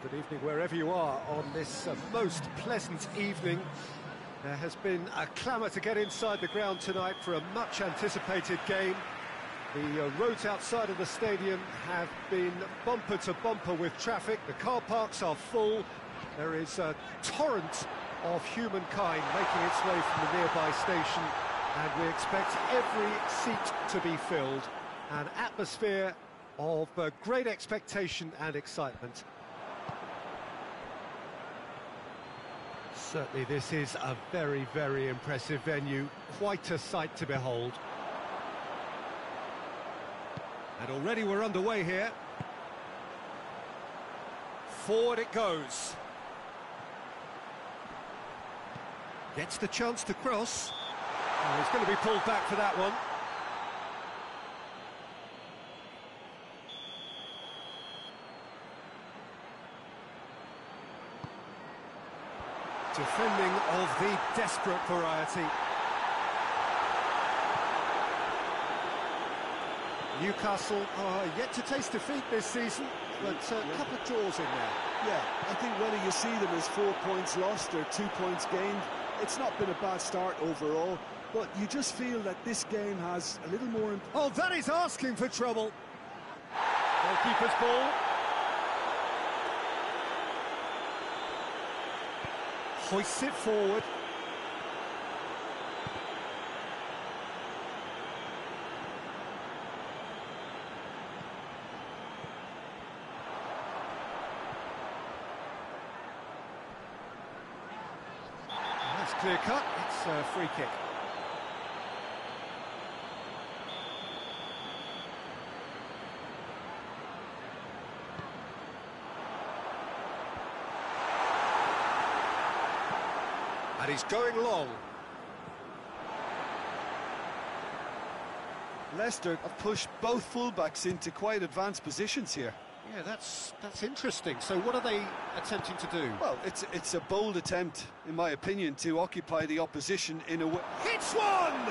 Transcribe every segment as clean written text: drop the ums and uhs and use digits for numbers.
Good evening wherever you are on this most pleasant evening. There has been a clamour to get inside the ground tonight for a much anticipated game. The roads outside of the stadium have been bumper to bumper with traffic. The car parks are full. There is a torrent of humankind making its way from the nearby station, and we expect every seat to be filled. An atmosphere of great expectation and excitement. Certainly this is a very, very impressive venue, quite a sight to behold. And already we're underway here. Forward it goes. Gets the chance to cross. Oh, he's going to be pulled back for that one. Defending of the desperate variety. Newcastle are yet to taste defeat this season, but a couple of draws in there. Yeah, I think whether you see them as 4 points lost or 2 points gained, it's not been a bad start overall, but you just feel that this game has a little more... Oh, that is asking for trouble. Goalkeeper's ball. Hoists it forward. That's clear cut. It's a free kick. And he's going long. Leicester have pushed both fullbacks into quite advanced positions here. Yeah, that's interesting. So what are they attempting to do? Well, it's a bold attempt, in my opinion, to occupy the opposition in a way. Hits one!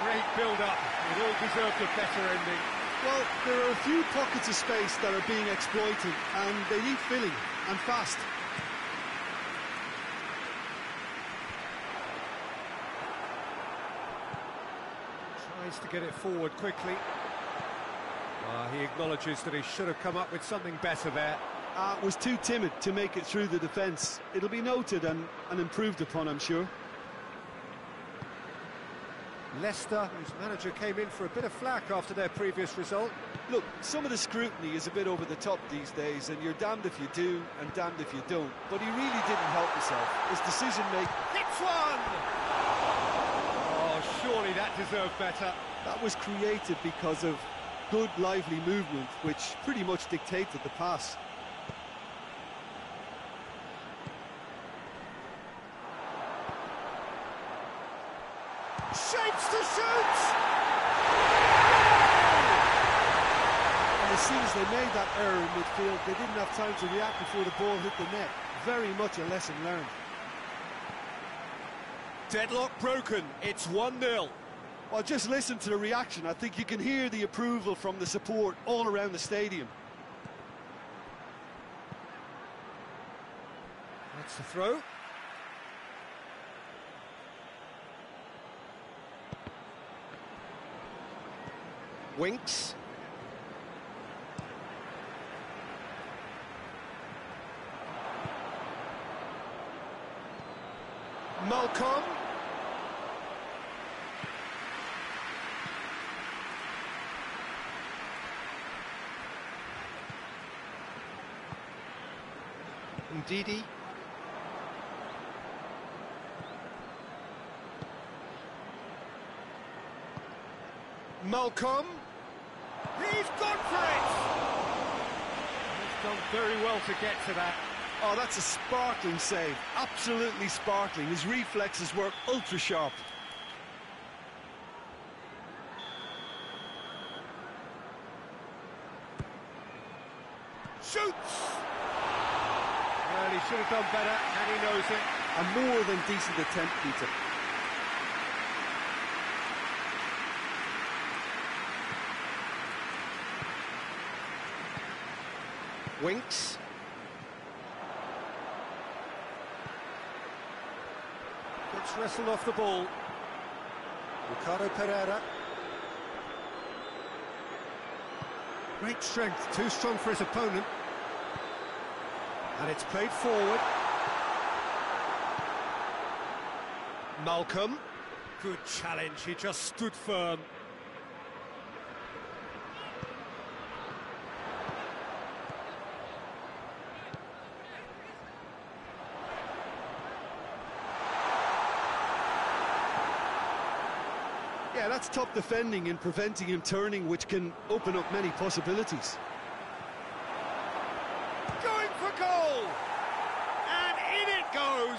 Great build-up. It all deserved a better ending. Well, there are a few pockets of space that are being exploited, and they need filling, and fast. Tries to get it forward quickly. He acknowledges that he should have come up with something better there. Was too timid to make it through the defence. It'll be noted and improved upon, I'm sure. Leicester, whose manager came in for a bit of flack after their previous result. Look, some of the scrutiny is a bit over the top these days, and you're damned if you do and damned if you don't. But he really didn't help himself. His decision-making... Hits one! Oh, surely that deserved better. That was created because of good, lively movement, which pretty much dictated the pass. Shapes to shoot! And as soon as they made that error in midfield, they didn't have time to react before the ball hit the net. Very much a lesson learned. Deadlock broken. It's 1-0. Well, just listen to the reaction. I think you can hear the approval from the support all around the stadium. That's the throw. Winks. Malcolm. Ndidi. Malcolm. He's gone for it! He's done very well to get to that. Oh, that's a sparkling save. Absolutely sparkling. His reflexes were ultra sharp. Shoots! Well, he should have done better, and he knows it. A more than decent attempt, Peter. Winks. Gets wrestled off the ball. Ricardo Pereira. Great strength, too strong for his opponent. And it's played forward. Malcolm. Good challenge, he just stood firm. Yeah, that's top defending and preventing him turning, which can open up many possibilities. Going for goal! And in it goes!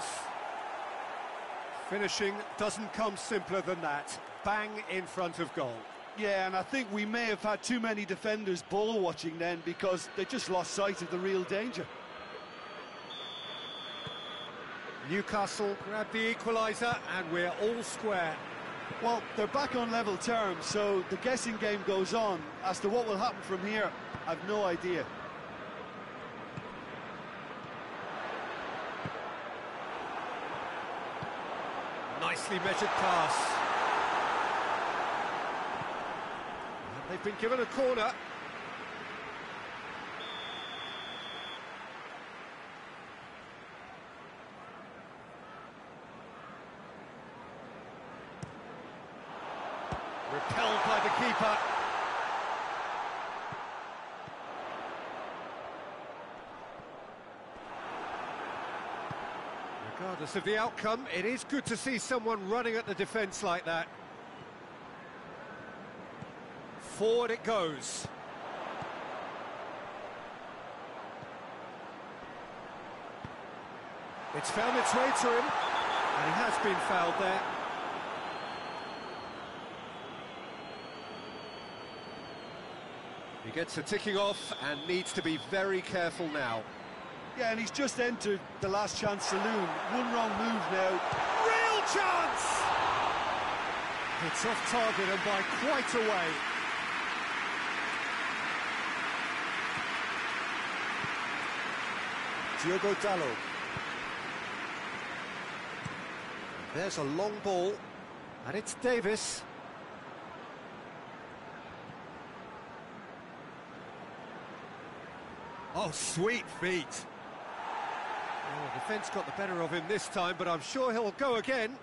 Finishing doesn't come simpler than that. Bang in front of goal. Yeah, and I think we may have had too many defenders ball watching then, because they just lost sight of the real danger. Newcastle grab the equaliser and we're all square. Well, they're back on level terms, so the guessing game goes on. As to what will happen from here, I've no idea. Nicely measured pass. And they've been given a corner. Repelled by the keeper. Regardless of the outcome, it is good to see someone running at the defence like that. Forward it goes. It's found its way to him, and he has been fouled there. He gets a ticking off and needs to be very careful now. Yeah, and he's just entered the last chance saloon. One wrong move now. Real chance! It's off target and by quite a way. Diogo Dalot. There's a long ball, and it's Davis. Oh, sweet feet. Oh, defence got the better of him this time, but I'm sure he'll go again.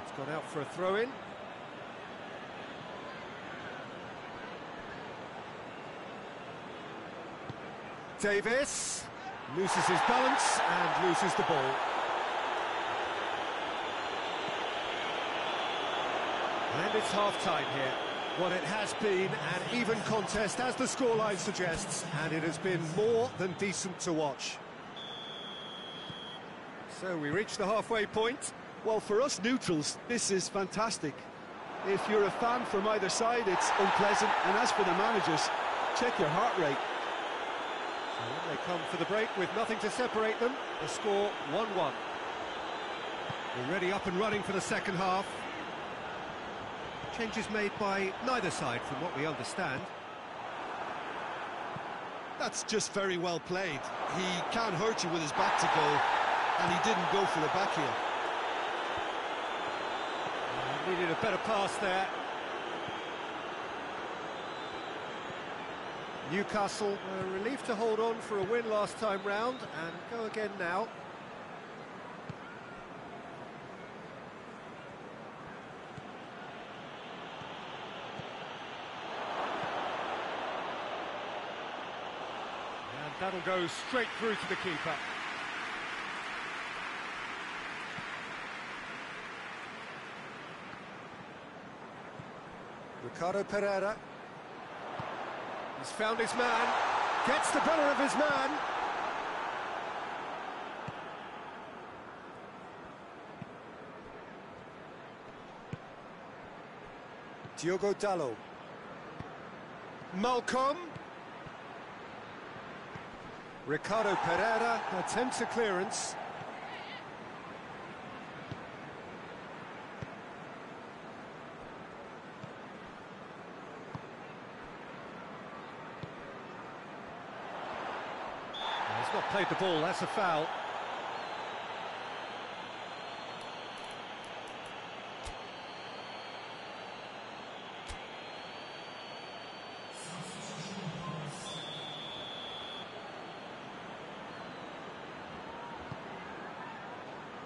It's gone out for a throw-in. Davis loses his balance and loses the ball. And it's half-time here. Well, it has been an even contest, as the scoreline suggests, and it has been more than decent to watch. So we reach the halfway point. Well, for us neutrals, this is fantastic. If you're a fan from either side, it's unpleasant. And as for the managers, check your heart rate. So they come for the break with nothing to separate them. The score 1-1. We're ready up and running for the second half. Changes made by neither side, from what we understand. That's just very well played. He can't hurt you with his back to goal, and he didn't go for the back heel. Needed a better pass there. Newcastle were relieved to hold on for a win last time round, and go again now. That'll go straight through to the keeper. Ricardo Pereira. He's found his man. Gets the better of his man. Diogo Dalot. Malcolm. Ricardo Pereira attempts a clearance. He's not played the ball, that's a foul.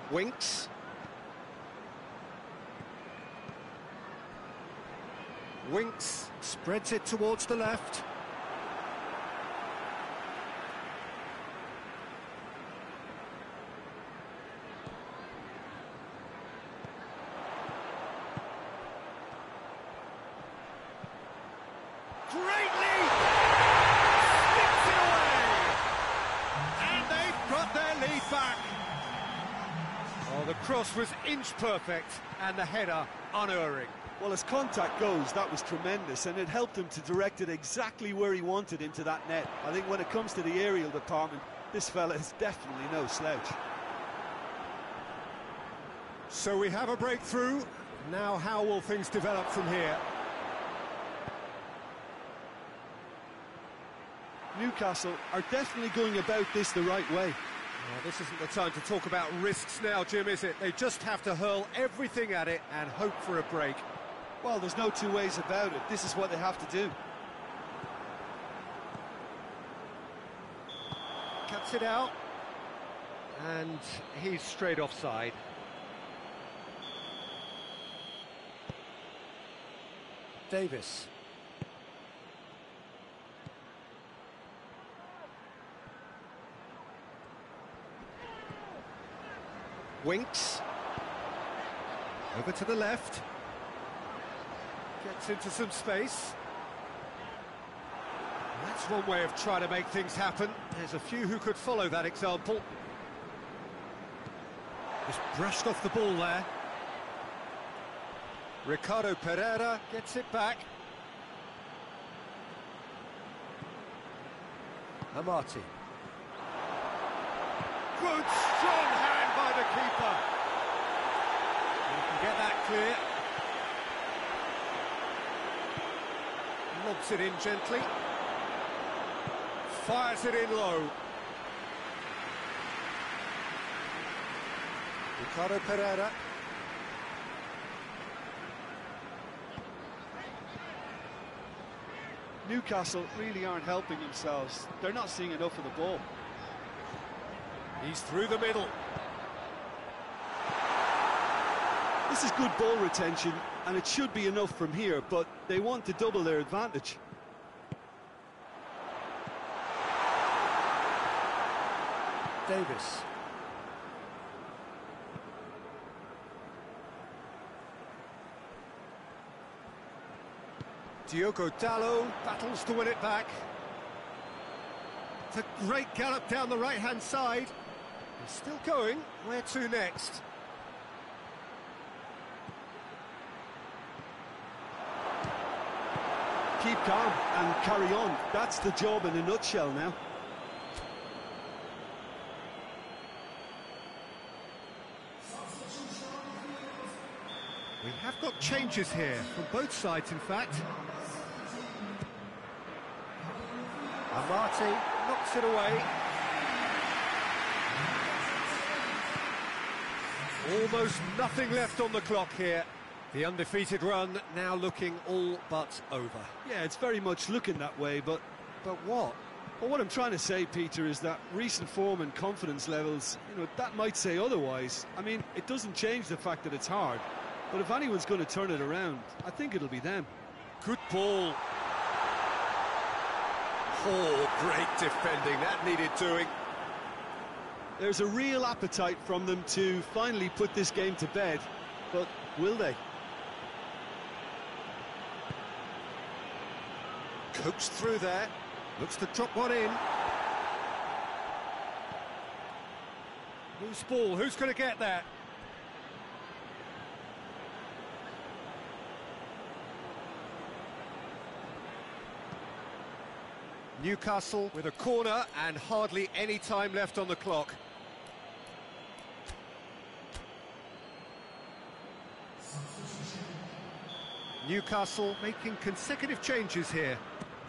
Winks. Winks spreads it towards the left. Great lead! Sticks it away! And they've got their lead back. Oh, the cross was inch perfect and the header unerring. Well, as contact goes, that was tremendous, and it helped him to direct it exactly where he wanted into that net. I think when it comes to the aerial department, this fella is definitely no slouch. So we have a breakthrough. Now how will things develop from here? Newcastle are definitely going about this the right way. Well, this isn't the time to talk about risks now, Jim, is it? They just have to hurl everything at it and hope for a break. Well, there's no two ways about it. This is what they have to do. Cuts it out. And he's straight offside. Davis. Winks. Over to the left. Gets into some space. That's one way of trying to make things happen. There's a few who could follow that example. Just brushed off the ball there. Ricardo Pereira gets it back. Amati. Good, strong hand by the keeper. You can get that clear. Lobs it in gently. Fires it in low. Ricardo Pereira. Newcastle really aren't helping themselves. They're not seeing enough of the ball. He's through the middle. This is good ball retention, and it should be enough from here, but they want to double their advantage. Davis. Diogo Dalot battles to win it back. It's a great gallop down the right-hand side. He's still going. Where to next? Keep calm and carry on. That's the job in a nutshell now. We have got changes here, from both sides, in fact. Amati knocks it away. Almost nothing left on the clock here. The undefeated run now looking all but over. Yeah, it's very much looking that way, but what? Well, what I'm trying to say, Peter, is that recent form and confidence levels, that might say otherwise. I mean, it doesn't change the fact that it's hard. But if anyone's going to turn it around, I think it'll be them. Good ball. Oh, great defending. That needed doing. There's a real appetite from them to finally put this game to bed. But will they? Coaxed through there. Looks to drop one in. Loose ball. Who's going to get that? Newcastle with a corner and hardly any time left on the clock. Newcastle making consecutive changes here.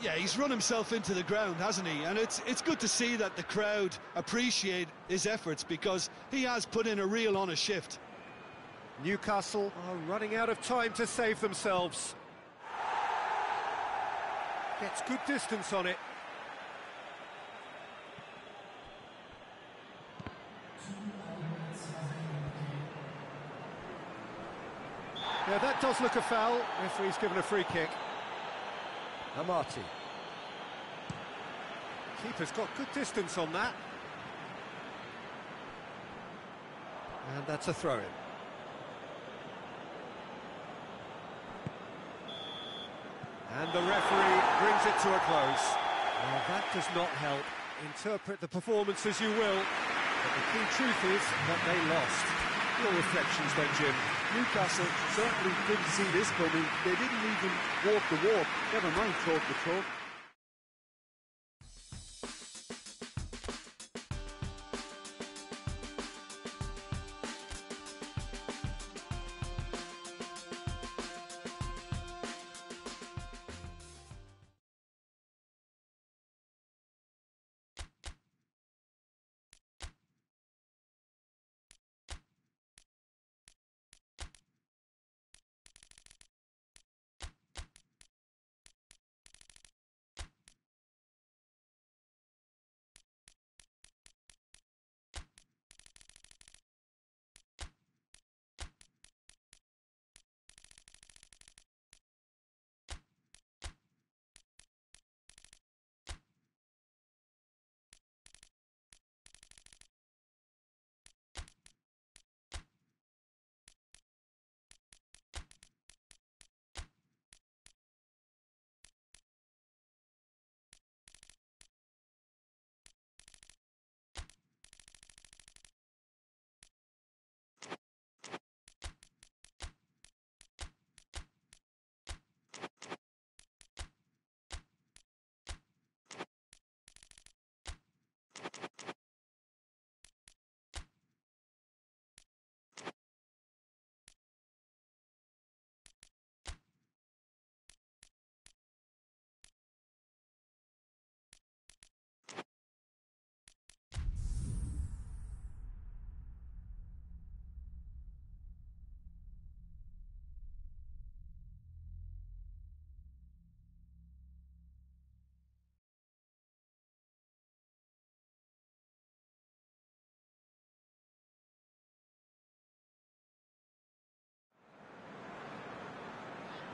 Yeah, he's run himself into the ground, hasn't he? And it's good to see that the crowd appreciate his efforts, because he has put in a real honest shift. Newcastle are running out of time to save themselves. Gets good distance on it. Yeah, that does look a foul. Referee's given a free kick. Amati. Keeper's got good distance on that. And that's a throw-in. And the referee brings it to a close. Well, that does not help. Interpret the performance as you will, but the key truth is that they lost. Your reflections then, Jim? Newcastle certainly didn't see this coming. They didn't even walk the walk, never mind talk the talk.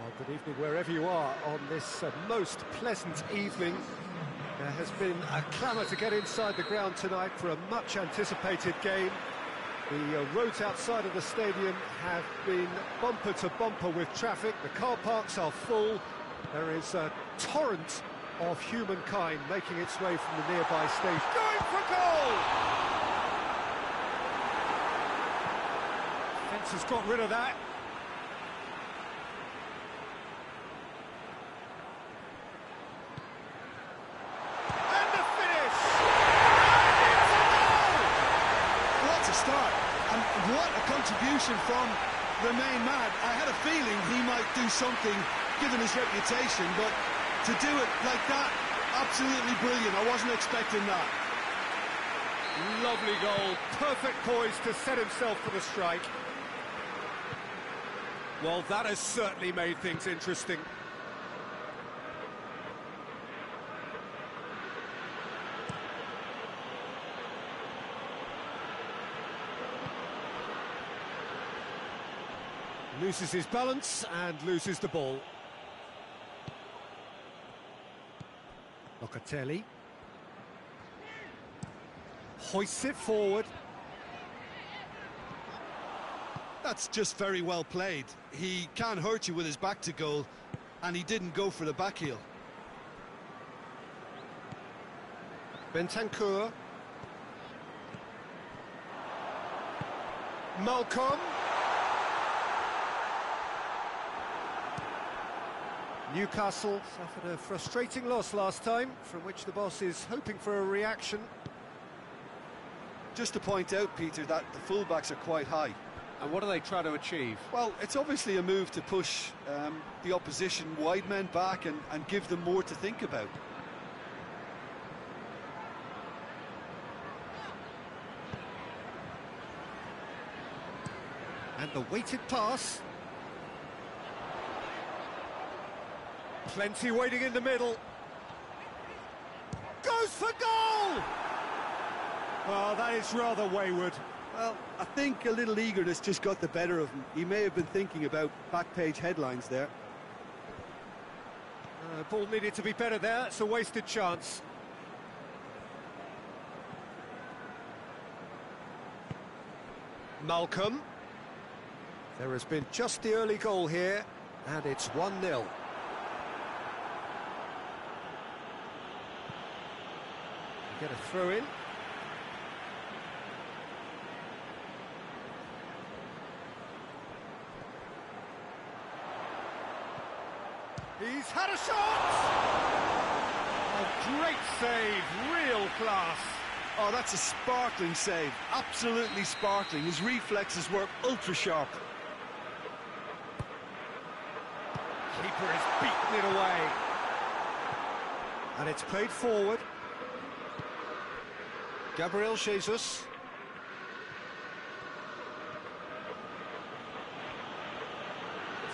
Well, good evening wherever you are on this most pleasant evening. There has been a clamour to get inside the ground tonight for a much anticipated game. The roads outside of the stadium have been bumper to bumper with traffic. The car parks are full. There is a torrent of humankind making its way from the nearby stage. Going for goal! Fence has got rid of that. What a contribution from the main man. I had a feeling he might do something given his reputation, but to do it like that, absolutely brilliant. I wasn't expecting that. Lovely goal, perfect poise to set himself for the strike. Well, that has certainly made things interesting. Loses his balance and loses the ball. Locatelli hoists it forward. That's just very well played. He can hurt you with his back to goal, and he didn't go for the back heel. Bentancur. Malcolm. Newcastle suffered a frustrating loss last time, from which the boss is hoping for a reaction. Just to point out, Peter, that the fullbacks are quite high. And what do they try to achieve? Well, it's obviously a move to push the opposition wide men back and give them more to think about. And the weighted pass. Plenty waiting in the middle. Goes for goal! Oh, that is rather wayward. Well, I think a little eagerness just got the better of him. He may have been thinking about back-page headlines there. Ball needed to be better there. It's a wasted chance. Malcolm. There has been just the early goal here, and it's 1-0. Get a throw in. He's had a shot! A great save, real class. Oh, that's a sparkling save, absolutely sparkling. His reflexes were ultra-sharp. Keeper has beaten it away. And it's played forward. Gabriel Jesus.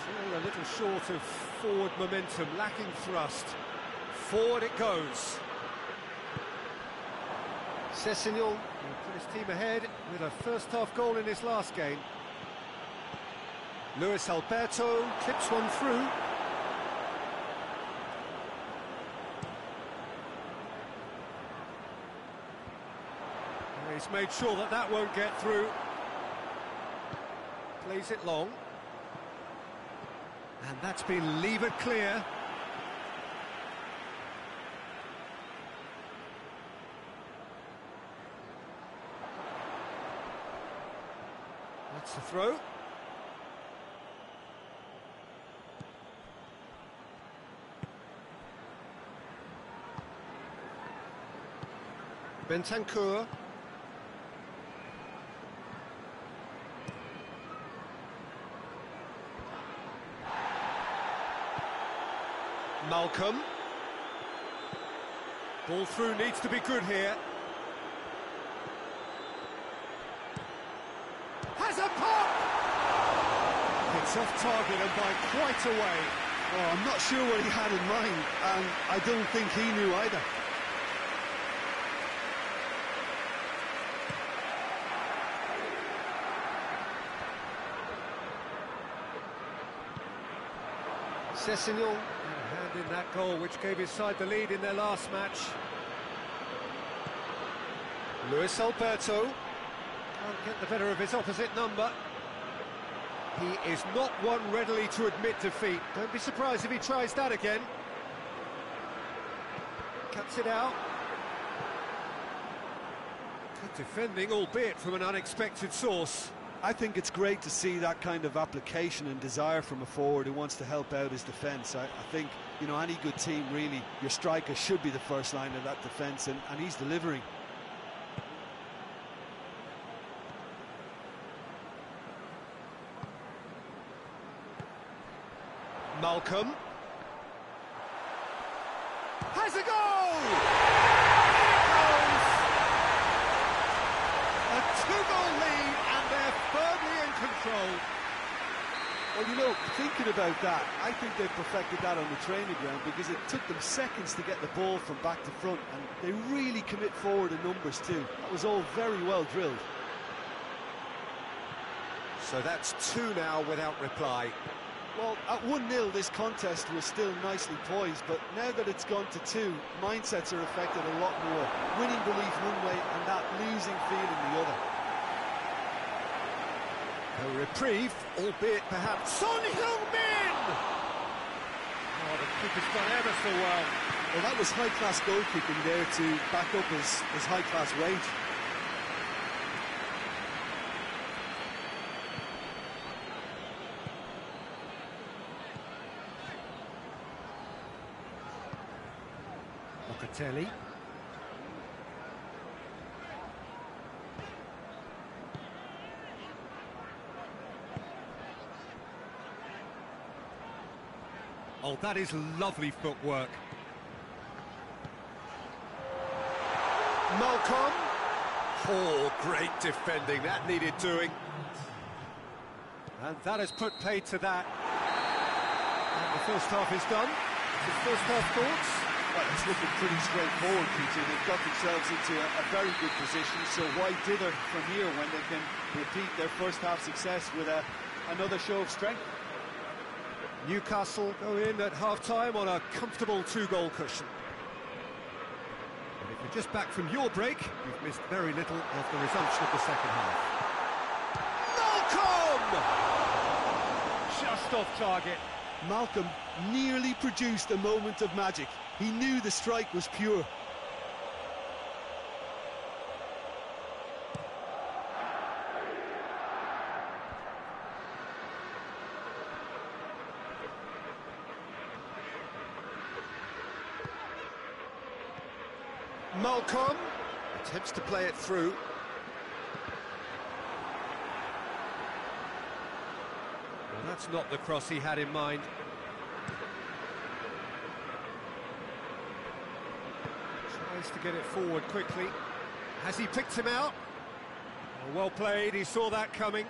Still a little short of forward momentum, lacking thrust. Forward it goes. Sessegnon will put his team ahead with a first-half goal in his last game. Luis Alberto clips one through. He's made sure that that won't get through. Plays it long. And that's been levered clear. That's the throw. Bentancur. Malcolm. Ball through needs to be good here. Has a pop! It's off target and by quite a way. Oh, I'm not sure what he had in mind, and I don't think he knew either. Sessegnon had a hand in that goal, which gave his side the lead in their last match. Luis Alberto can't get the better of his opposite number. He is not one readily to admit defeat. Don't be surprised if he tries that again. Cuts it out. Good defending, albeit from an unexpected source. I think it's great to see that kind of application and desire from a forward who wants to help out his defence. I think, you know, any good team, really, your striker should be the first line of that defence, and he's delivering. Malcolm. Has a goal! A two-goal lead, and they're firmly in control. Well, you know, thinking about that, I think they've perfected that on the training ground, because it took them seconds to get the ball from back to front, and they really commit forward in numbers too. That was all very well drilled. So that's two now without reply. Well, at 1-0, this contest was still nicely poised, but now that it's gone to 2, mindsets are affected a lot more. Winning belief one way and that losing feeling the other. A reprieve, albeit perhaps Son Heung-min! Oh, the keeper's done ever so well. Well, that was high-class goalkeeping there to back up his high-class range. Locatelli. Oh, that is lovely footwork. Malcolm. Oh, great defending. That needed doing. And that has put paid to that. And the first half is done. The first half thoughts? Well, it's looking pretty straightforward, Peter. They've got themselves into a very good position, so why dither from here when they can repeat their first half success with another show of strength? Newcastle go in at half-time on a comfortable 2-goal cushion. And if you're just back from your break, you've missed very little of the resumption of the second half. Malcolm! Just off target. Malcolm nearly produced a moment of magic. He knew the strike was pure. Malcolm attempts to play it through. Well, that's not the cross he had in mind. Tries to get it forward quickly. Has he picked him out? Oh, well played, he saw that coming.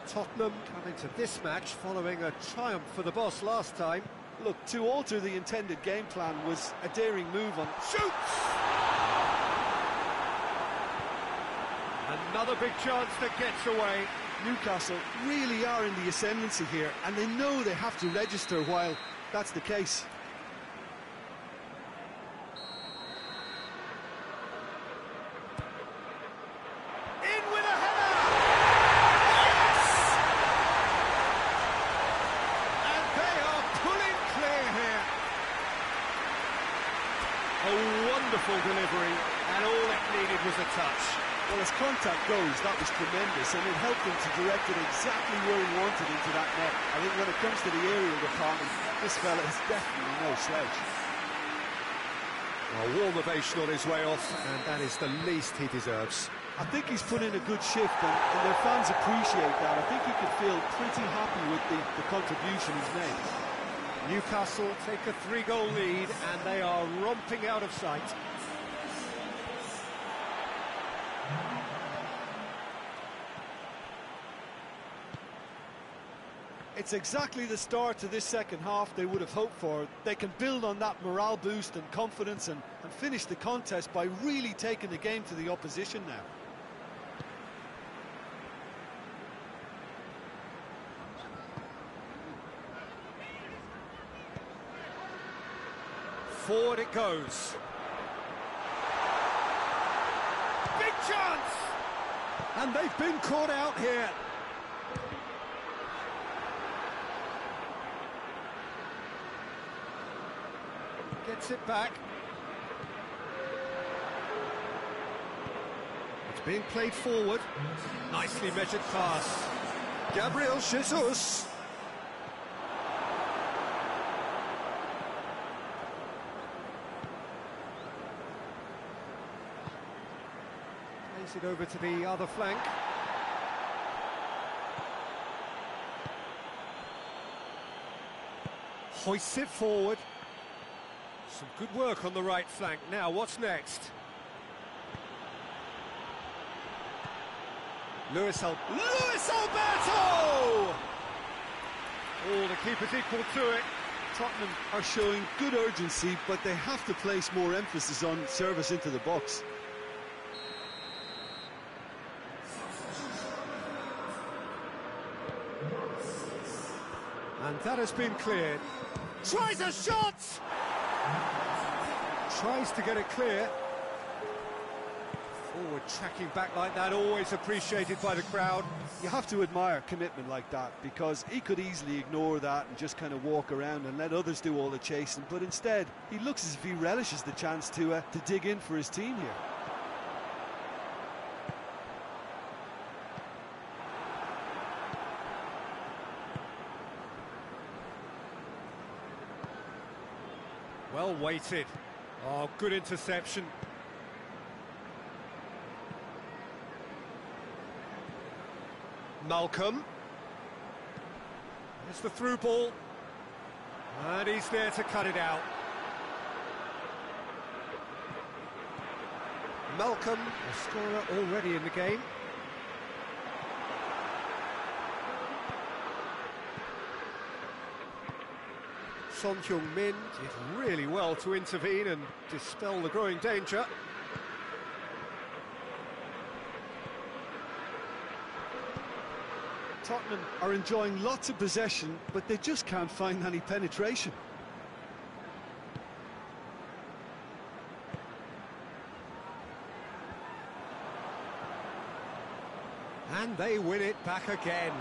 Tottenham come into this match following a triumph for the boss last time. Look, to alter the intended game plan was a daring move on... Shoots! Another big chance that gets away. Newcastle really are in the ascendancy here, and they know they have to register while that's the case. In with a header! Yes! And they are pulling clear here. A wonderful delivery, and all it needed was a touch. Well, as contact goes, that was tremendous, and it helped him to direct it exactly where he wanted into that net. I think when it comes to the aerial department, this fella is definitely no slouch. A warm ovation on his way off, and that is the least he deserves. I think he's put in a good shift, and their fans appreciate that. I think he could feel pretty happy with the contribution he's made. Newcastle take a 3-goal lead, and they are romping out of sight. It's exactly the start to this second half they would have hoped for. They can build on that morale boost and confidence and finish the contest by really taking the game to the opposition now. Forward it goes. Big chance! And they've been caught out here. Gets it back. It's being played forward. Nicely measured pass. Gabriel Jesus. Plays it over to the other flank. Hoists it forward. Some good work on the right flank. Now, what's next? Luis Alberto! Oh, the keeper's equal to it. Tottenham are showing good urgency, but they have to place more emphasis on service into the box. And that has been cleared. Tries a shot! Tries to get it clear. Forward tracking back like that, always appreciated by the crowd. You have to admire commitment like that, because he could easily ignore that and just kind of walk around and let others do all the chasing, but instead he looks as if he relishes the chance to dig in for his team here. Well weighted. Oh, good interception. Malcolm. It's the through ball. And he's there to cut it out. Malcolm, a scorer already in the game. Son Heung-min did really well to intervene and dispel the growing danger. Tottenham are enjoying lots of possession, but they just can't find any penetration. And they win it back again.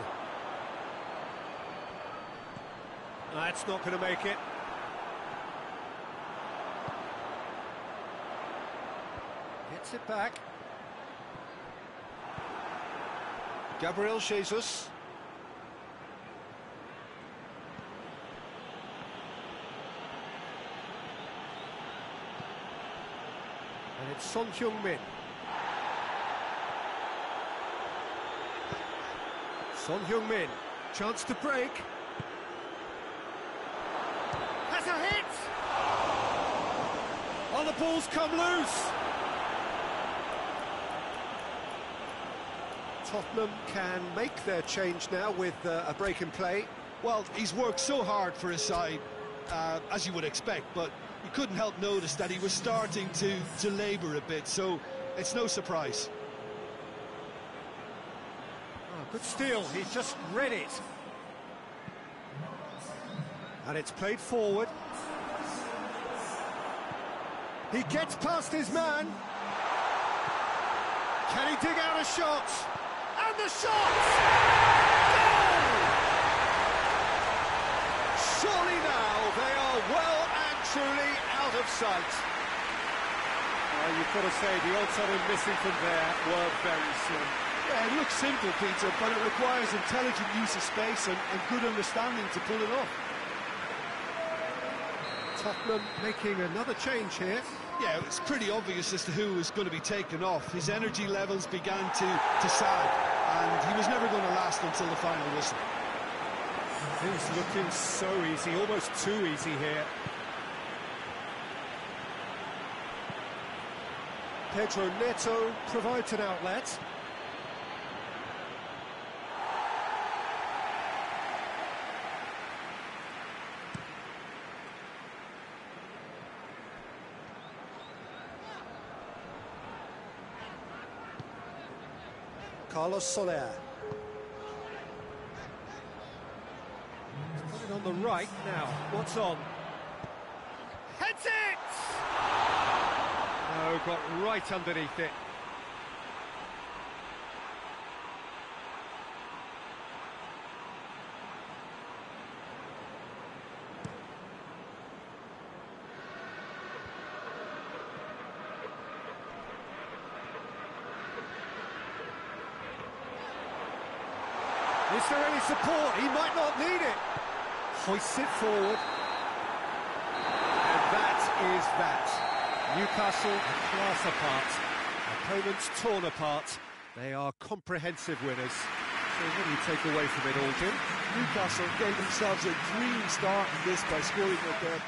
That's not going to make it. Gets it back. Gabriel Jesus. And it's Son Heung-min. Son Heung-min, chance to break. Has a hit! Oh, the ball's come loose! Tottenham can make their change now with a break in play. Well, he's worked so hard for his side, as you would expect, but you couldn't help notice that he was starting to labour a bit, so it's no surprise. Good steal, he just read it. And it's played forward. He gets past his man. Can he dig out a shot? And the shot! Goal! Surely now they are well and truly out of sight. Well, you've got to say the odds on him missing from there were very slim. Yeah, it looks simple, Peter, but it requires intelligent use of space and good understanding to pull it off. Tottenham making another change here. Yeah, it's pretty obvious as to who was going to be taken off. His energy levels began to sag, and he was never going to last until the final whistle. Things looking so easy, almost too easy here. Pedro Neto provides an outlet. Carlos Soler. Put it on the right now. What's on? Heads it! No, got right underneath it. Is there any support? He might not need it. Hoists it forward. And that is that. Newcastle a class apart. Opponents torn apart. They are comprehensive winners. So what do you take away from it all, Jim? Newcastle gave themselves a dream start in this by scoring their first.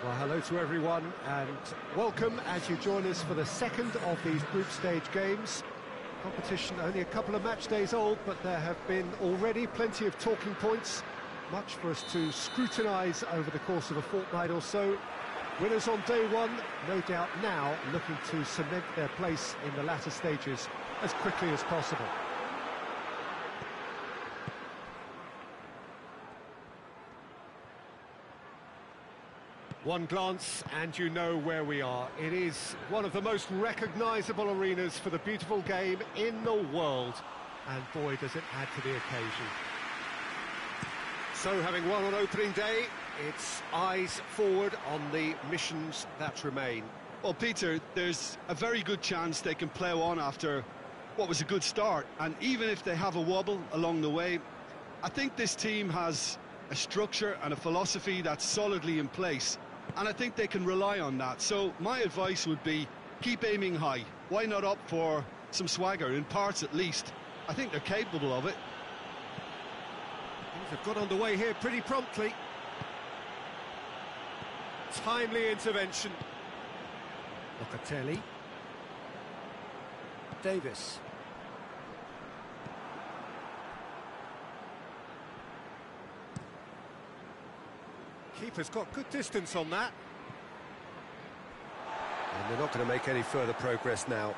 Well, hello to everyone and welcome as you join us for the second of these group stage games. Competition only a couple of match days old, but there have been already plenty of talking points, much for us to scrutinise over the course of a fortnight or so. Winners on day one, no doubt now looking to cement their place in the latter stages as quickly as possible. One glance and you know where we are. It is one of the most recognisable arenas for the beautiful game in the world. And boy, does it add to the occasion. So, having won on opening day, it's eyes forward on the missions that remain. Well, Peter, there's a very good chance they can plough on after what was a good start. And even if they have a wobble along the way, I think this team has a structure and a philosophy that's solidly in place. And I think they can rely on that. So my advice would be, keep aiming high. Why not opt for some swagger, in parts at least? I think they're capable of it. Things have got underway here pretty promptly. Timely intervention. Locatelli. Davis. Keeper's got good distance on that. And they're not going to make any further progress now.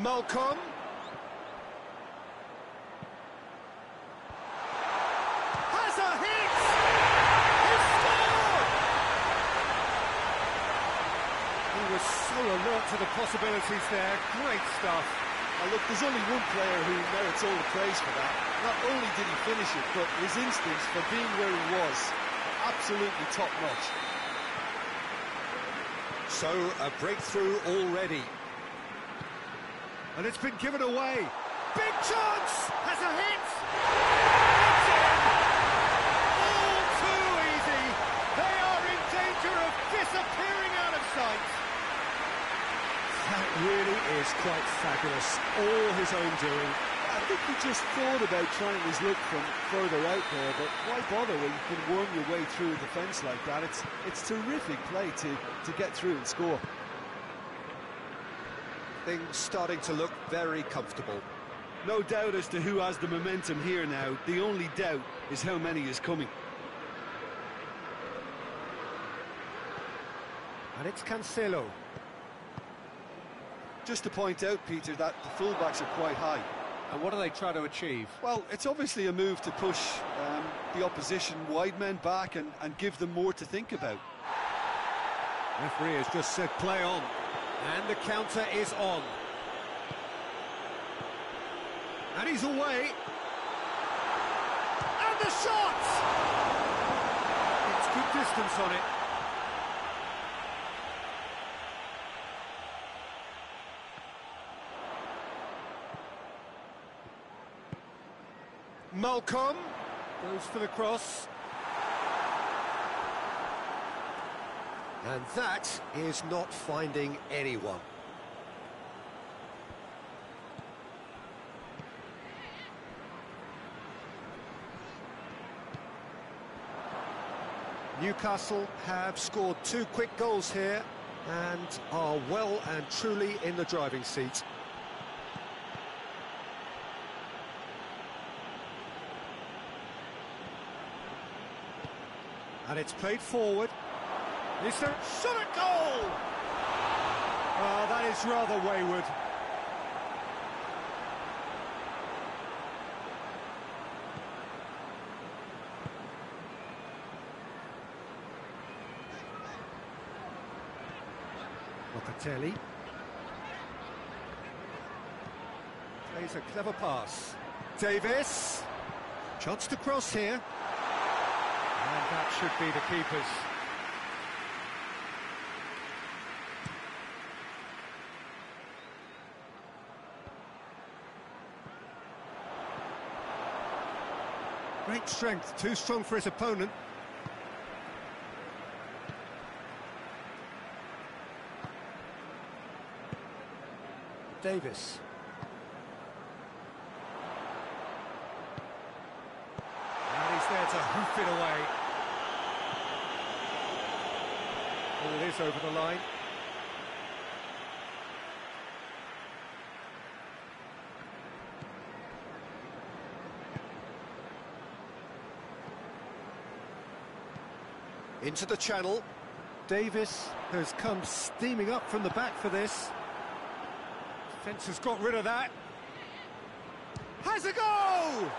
Malcolm. Has a hit! He scored! He was so alert to the possibilities there. Great stuff. Well, look, there's only one player who merits all the praise for that. Not only did he finish it, but his instincts for being where he was are absolutely top-notch. So, a breakthrough already. And it's been given away. Big chance! Has a hit! It's in! All too easy! They are in danger of disappearing out of sight! That really is quite fabulous. All his own doing. I think he just thought about trying his luck from further out there, but why bother when you can worm your way through a defence like that? It's terrific play to get through and score. Things starting to look very comfortable. No doubt as to who has the momentum here now. The only doubt is how many is coming. And it's Cancelo. Just to point out, Peter, that the fullbacks are quite high. And what do they try to achieve? Well, it's obviously a move to push the opposition wide men back and give them more to think about. Referee has just said play on. And the counter is on. And he's away. And the shot! It's good distance on it. Malcolm goes for the cross. And that is not finding anyone. Newcastle have scored 2 quick goals here and are well and truly in the driving seat. And it's played forward. Is there a shot at goal? Oh, that is rather wayward. Locatelli. Plays a clever pass. Davis. Chance to cross here. And that should be the keeper's. Great strength, too strong for his opponent. Davis. this over the line. Into the channel. Davis has come steaming up from the back for this. Defence has got rid of that. Has a go!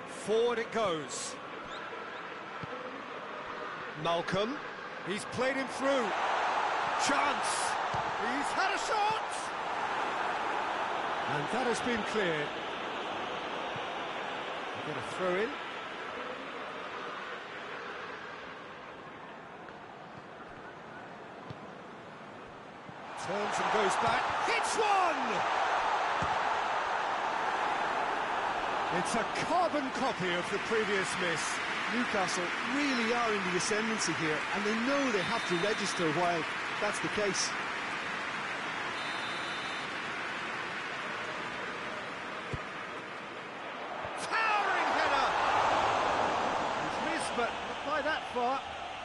Forward it goes. Malcolm. He's played him through. Chance. He's had a shot. And that has been cleared. We're going to throw in. Turns and goes back. Hits one! It's a carbon copy of the previous miss. Newcastle really are in the ascendancy here, and they know they have to register while that's the case. Towering header! He's missed, but not by that far.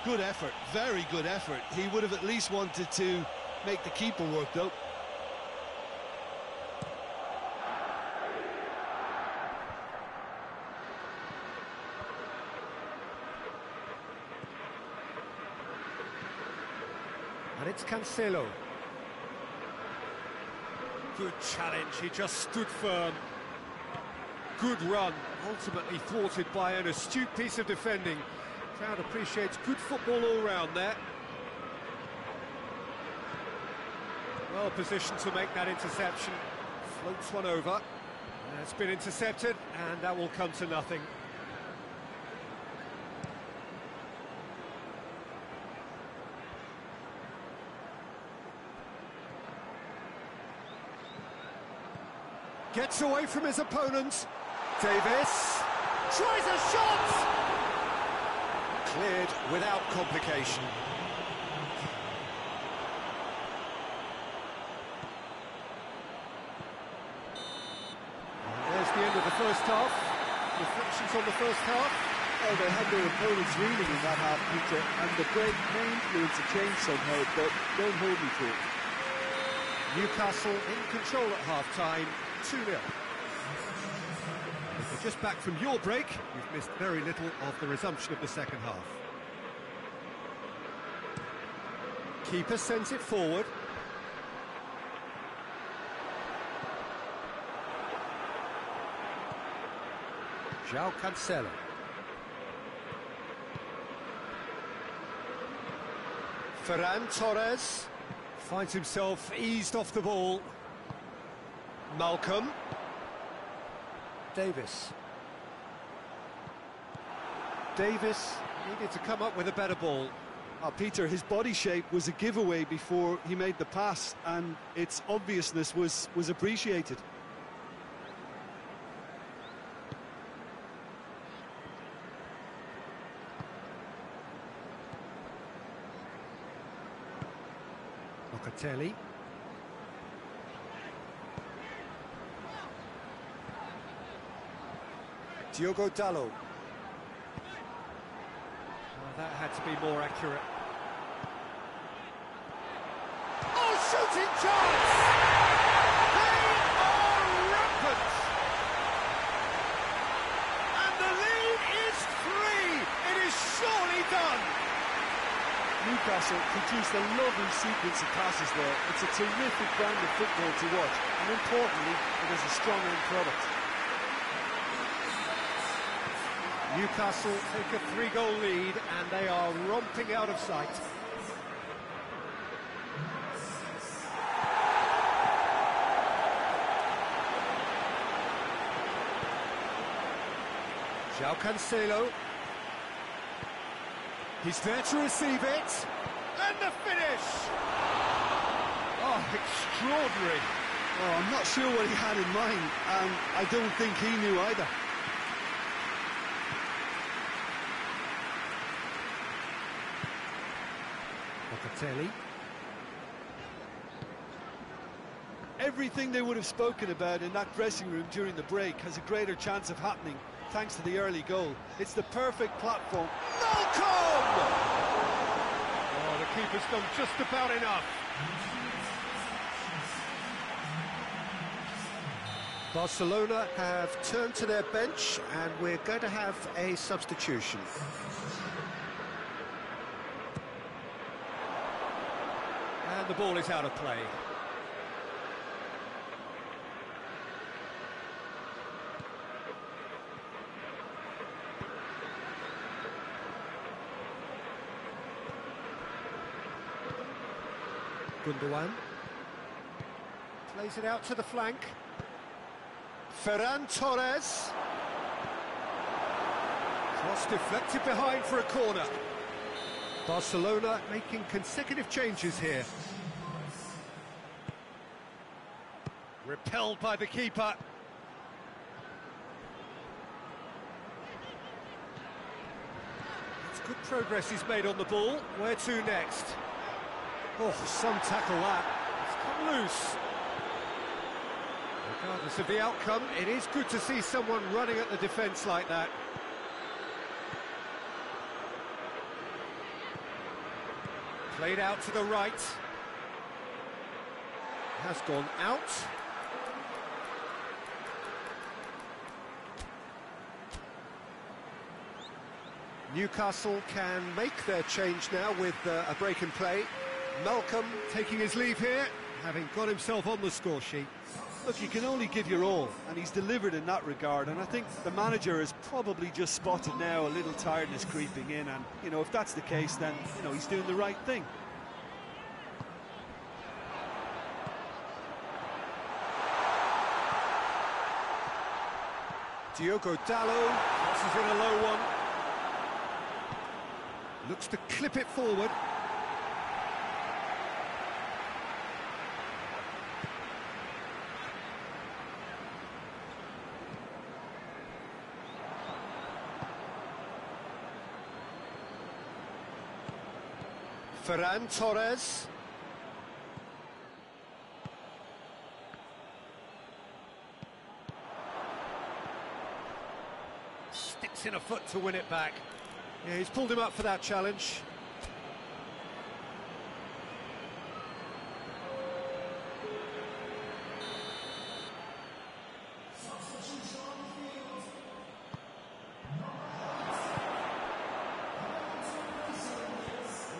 Good effort, very good effort. He would have at least wanted to make the keeper work, though. And it's Cancelo. Good challenge, he just stood firm. Good run, ultimately thwarted by an astute piece of defending. Crowd appreciates good football all round there. Well positioned to make that interception. Floats one over. It's been intercepted, and that will come to nothing. Gets away from his opponent. Davis tries a shot! Cleared without complication. And there's the end of the first half. Reflections on the first half. Well, they had their opponents reeling in that half, Peter, and the break may influence a change somehow, but don't hold me to it. Newcastle in control at half-time, 2-0. If you're just back from your break, you've missed very little of the resumption of the second half. Keeper sends it forward. João Cancelo. Ferran Torres finds himself eased off the ball. Malcolm. Davis. Davis needed to come up with a better ball. Peter, his body shape was a giveaway before he made the pass, and its obviousness was appreciated. Locatelli. Diogo Dalot. Oh, that had to be more accurate. Oh, shooting chance! They are rampant! And the lead is 3! It is surely done! Newcastle produced a lovely sequence of passes there. It's a terrific brand of football to watch, and importantly, it is a strong end product. Newcastle take a 3-goal lead, and they are romping out of sight. João Cancelo. He's there to receive it. And the finish! Oh, extraordinary. Oh, I'm not sure what he had in mind, and I don't think he knew either. Locatelli. everything they would have spoken about in that dressing room during the break has a greater chance of happening thanks to the early goal. It's the perfect platform. Malcolm! Oh, the keeper's done just about enough. Barcelona have turned to their bench, and we're going to have a substitution. And the ball is out of play. Gundogan plays it out to the flank. Ferran Torres. Cross deflected behind for a corner. Barcelona making consecutive changes here. Repelled by the keeper. It's good progress he's made on the ball. Where to next? Oh, some tackle that. It's come loose. Regardless of the outcome, it is good to see someone running at the defence like that. Played out to the right. Has gone out. Newcastle can make their change now with a break in play. Malcolm taking his leave here, having got himself on the score sheet. Look, you can only give your all, and he's delivered in that regard, and I think the manager has probably just spotted now a little tiredness creeping in, and, you know, if that's the case, then, you know, he's doing the right thing. Diogo Dalot passes in a low one. Looks to clip it forward. Ferran Torres. Sticks in a foot to win it back. Yeah, he's pulled him up for that challenge.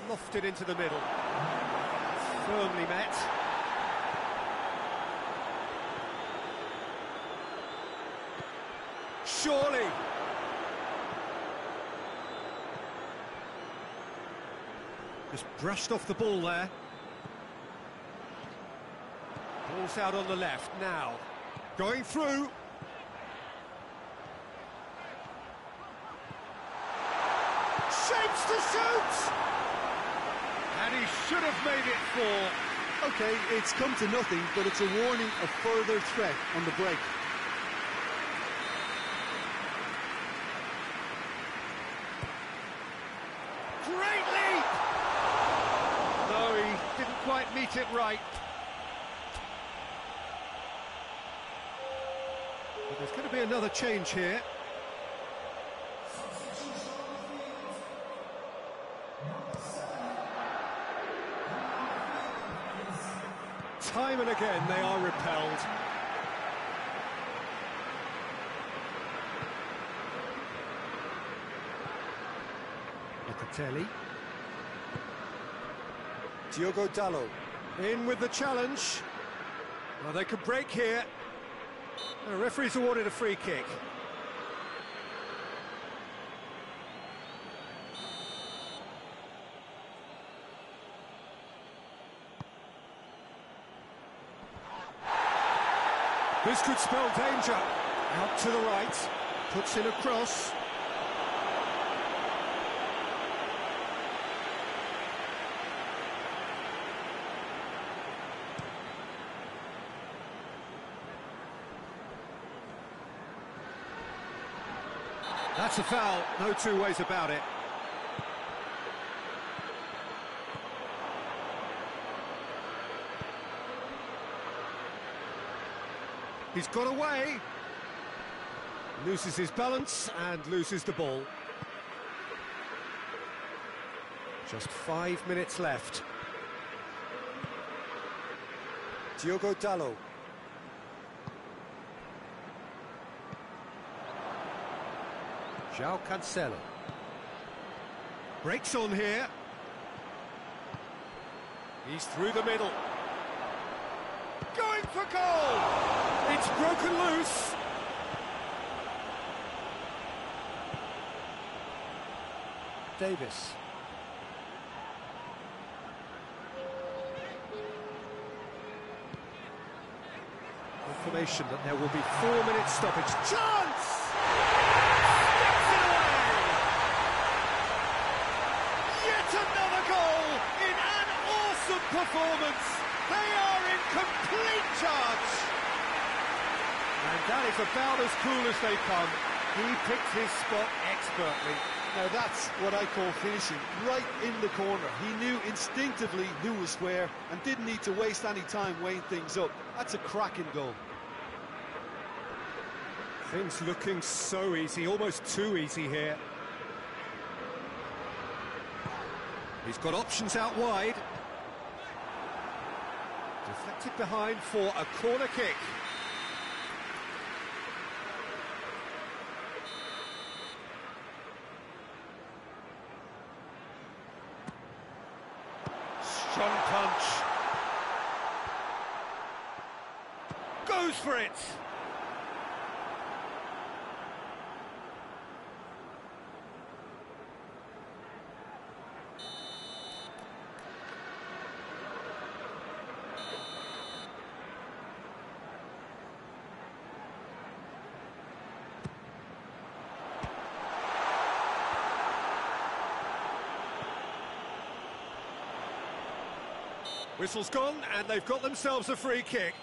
Lofted into the middle. Firmly met. Surely. Just brushed off the ball there. Ball's out on the left now. Going through. Shapes to shoot! And he should have made it four. OK, it's come to nothing, but it's a warning of further threat on the break. Great leap! No, he didn't quite meet it right. But there's going to be another change here. Time and again they are repelled. Locatelli. Diogo Dalot in with the challenge. Well, they could break here. The referee's awarded a free kick. This could spell danger. Out to the right, puts in a cross. That's a foul, no two ways about it. He's got away. Loses his balance and loses the ball. Just 5 minutes left. Diogo Dalot. João Cancelo. Breaks on here. He's through the middle. Going for goal! It's broken loose. Davis. Confirmation that there will be 4 minutes stoppage. Chance! Steps it away! Yet another goal in an awesome performance. They are in complete charge. And that is about as cool as they come. He picked his spot expertly. Now that's what I call finishing, right in the corner. He knew instinctively who was where and didn't need to waste any time weighing things up. That's a cracking goal. Things looking so easy, almost too easy here. He's got options out wide. Deflected behind for a corner kick. Strong punch. Goes for it. Whistle's gone, and they've got themselves a free kick.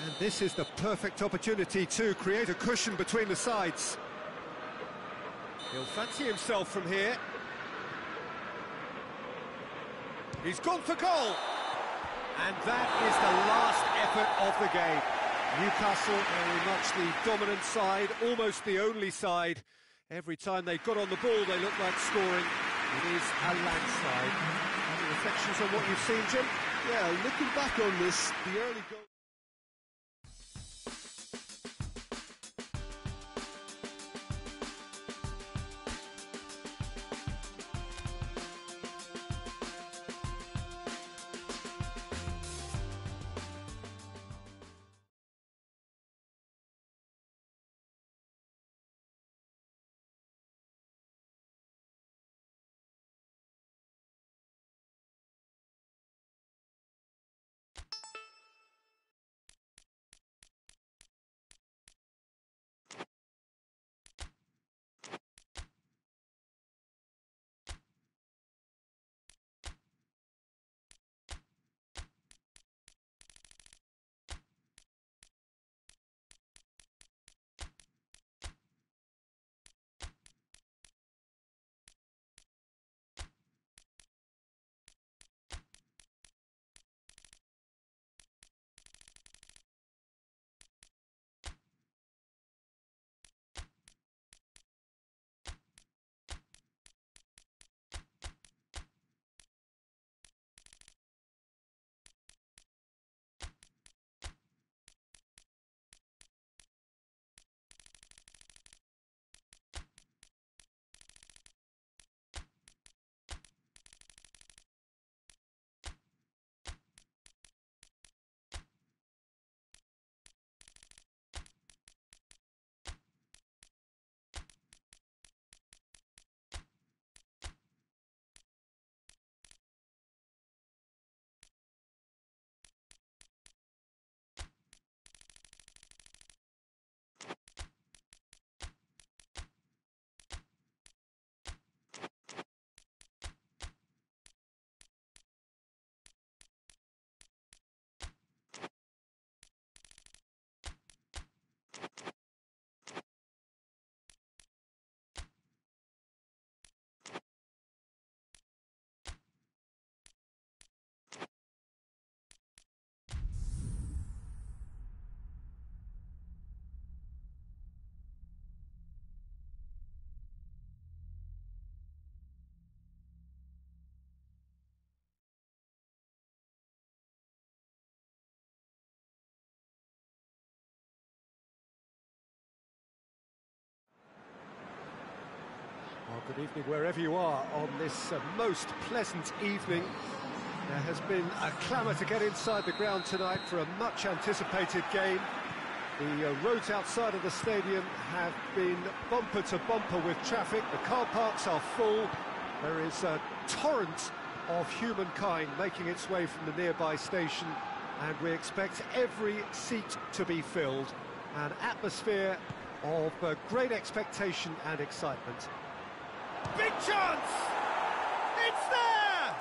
And this is the perfect opportunity to create a cushion between the sides. He'll fancy himself from here. He's gone for goal. And that is the last effort of the game. Newcastle very much the dominant side, almost the only side. Every time they got on the ball, they looked like scoring. It is a landslide. Any reflections on what you've seen, Jim? Yeah, looking back on this, the early goal... Good evening wherever you are on this most pleasant evening. There has been a clamour to get inside the ground tonight for a much anticipated game. The roads outside of the stadium have been bumper to bumper with traffic. The car parks are full. There is a torrent of humankind making its way from the nearby station, and we expect every seat to be filled. An atmosphere of great expectation and excitement. Big chance! It's there!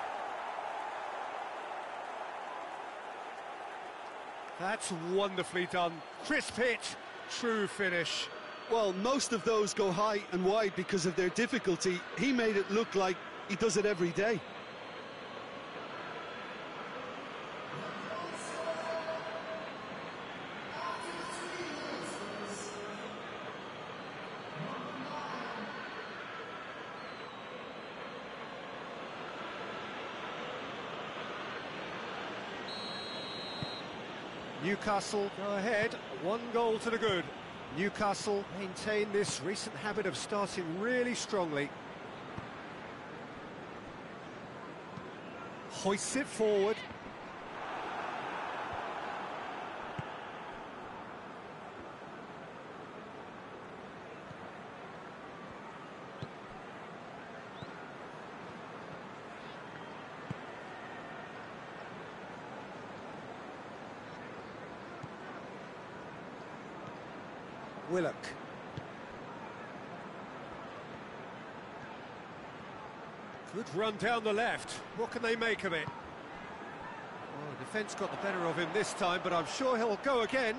That's wonderfully done. Crisp hit, true finish. Well, most of those go high and wide because of their difficulty. He made it look like he does it every day. Newcastle go ahead, 1 goal to the good. Newcastle maintain this recent habit of starting really strongly. Hoists it forward. Willock. Good run down the left. What can they make of it? Oh, the defence got the better of him this time, but I'm sure he'll go again.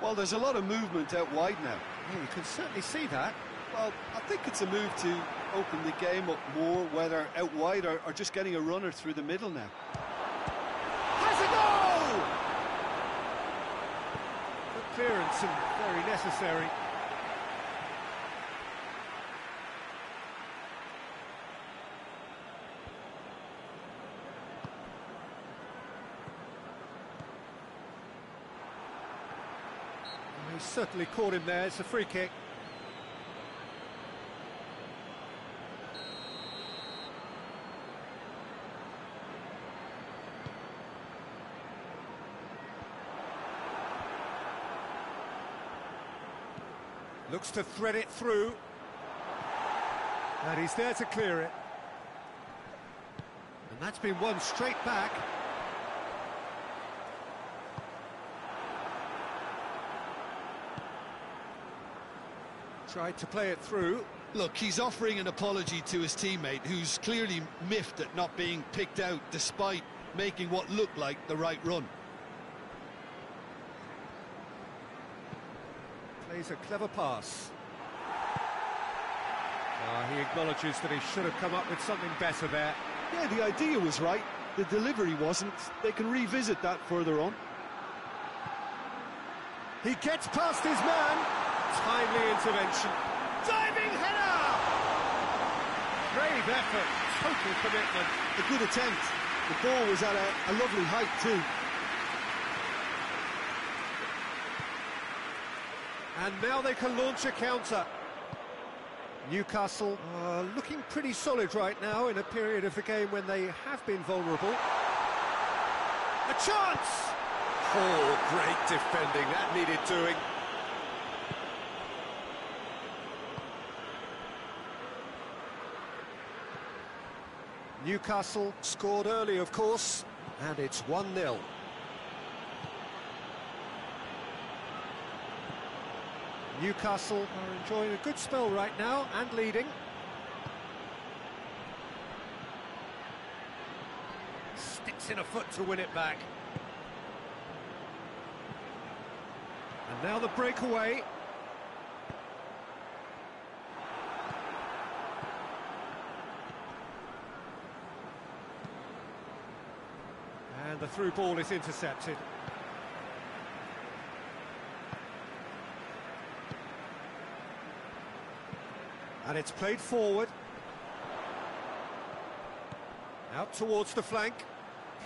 Well, there's a lot of movement out wide now. Yeah, you can certainly see that. Well, I think it's a move to open the game up more, whether out wide or just getting a runner through the middle now. Has a goal! Good clearance and very necessary. He certainly caught him there. It's a free kick. Looks to thread it through. And he's there to clear it. And that's been won straight back. Tried to play it through. Look, he's offering an apology to his teammate, who's clearly miffed at not being picked out despite making what looked like the right run. Plays a clever pass. He acknowledges that he should have come up with something better there. Yeah, the idea was right. The delivery wasn't. They can revisit that further on. He gets past his man. Timely intervention. Diving header! Brave effort. Total commitment. A good attempt. The ball was at a lovely height too. And now they can launch a counter. Newcastle looking pretty solid right now in a period of the game when they have been vulnerable. A chance! Oh, great defending. That needed doing. Newcastle scored early, of course, and it's 1-0. Newcastle are enjoying a good spell right now and leading. Sticks in a foot to win it back. And now the breakaway. And the through ball is intercepted. And it's played forward. Out towards the flank.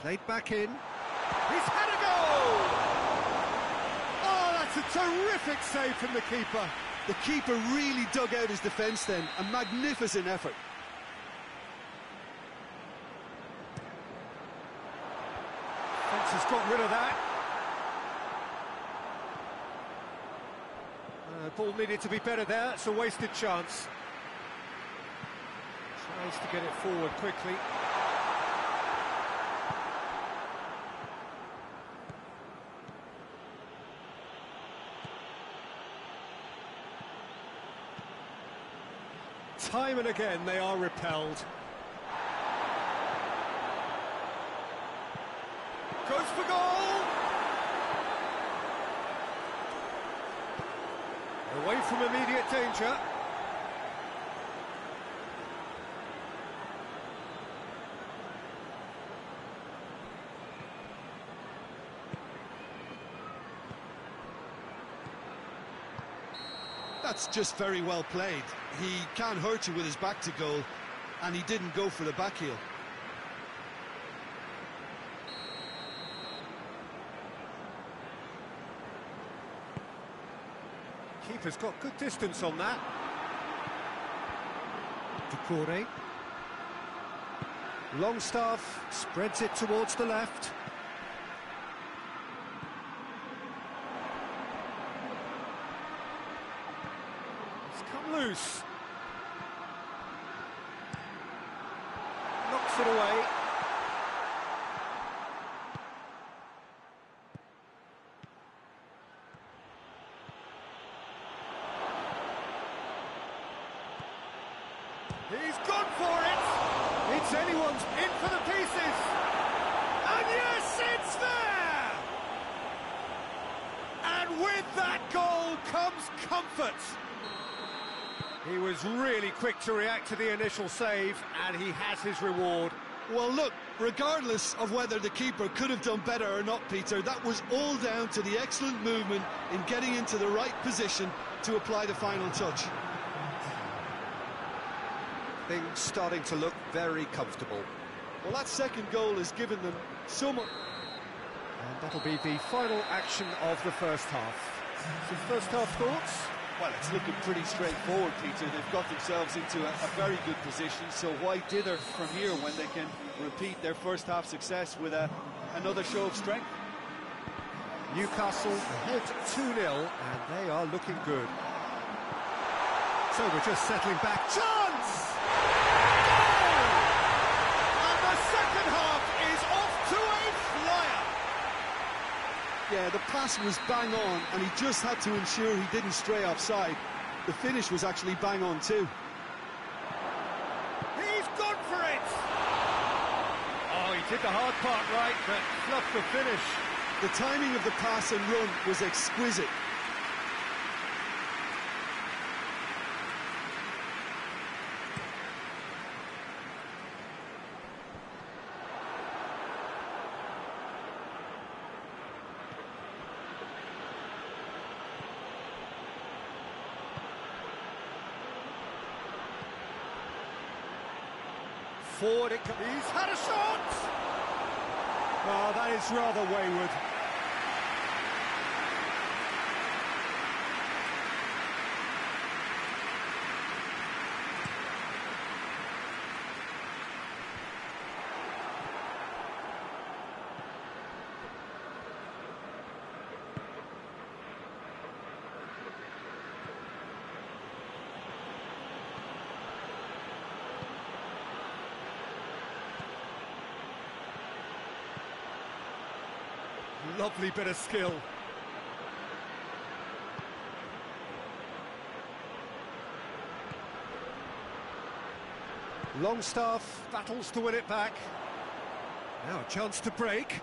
Played back in. He's had a goal! Oh, that's a terrific save from the keeper. The keeper really dug out his defence then. A magnificent effort. Fence has got rid of that. Ball needed to be better there. It's a wasted chance. Tries to get it forward quickly. Time and again they are repelled. Goes for goal! Away from immediate danger. That's just very well played. He can't hurt you with his back to goal, and he didn't go for the back heel. Keeper's got good distance on that. Decore. Longstaff spreads it towards the left. It's come loose. Knocks it away. He's gone for it! It's anyone's, in for the pieces! And yes, it's there! And with that goal comes comfort! He was really quick to react to the initial save, and he has his reward. Well, look, regardless of whether the keeper could have done better or not, Peter, that was all down to the excellent movement in getting into the right position to apply the final touch. Things starting to look very comfortable. Well, that second goal has given them so much. And that'll be the final action of the first half. Some first half thoughts? Well, it's looking pretty straightforward, Peter. They've got themselves into a very good position, so why dither from here when they can repeat their first half success with another show of strength? Newcastle ahead 2-0, and they are looking good. So we're just settling back. Chance! And the second half is off to a flyer. Yeah, the pass was bang on, and he just had to ensure he didn't stray offside. The finish was actually bang on too. He's gone for it! Oh, he did the hard part right, but fluffed the finish. The timing of the pass and run was exquisite. Forward it comes. He's had a shot! Oh, that is rather wayward. Lovely bit of skill. Longstaff battles to win it back. Now a chance to break.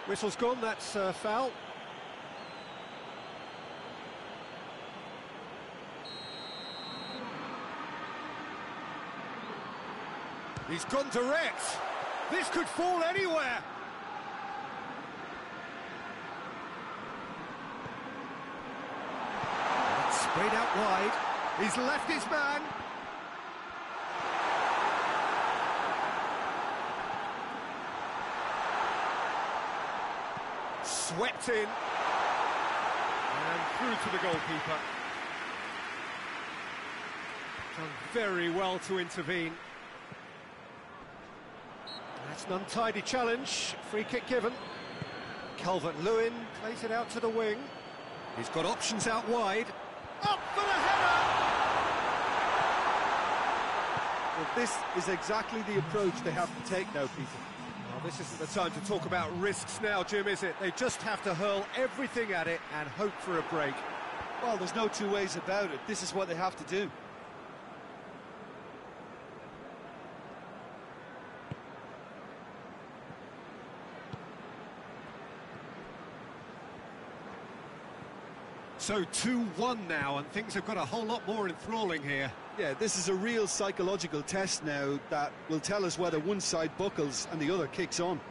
Whistle's gone, that's foul. He's gone direct. This could fall anywhere. It's sprayed out wide. He's left his man. swept in. And through to the goalkeeper. Done very well to intervene. That's an untidy challenge. Free kick given. Calvert-Lewin plays it out to the wing. He's got options out wide. Up for the header! Well, this is exactly the approach they have to take now, Peter. Well, this isn't the time to talk about risks now, Jim, is it? They just have to hurl everything at it and hope for a break. Well, there's no two ways about it. This is what they have to do. So 2-1 now, and things have got a whole lot more enthralling here. Yeah, this is a real psychological test now that will tell us whether one side buckles and the other kicks on.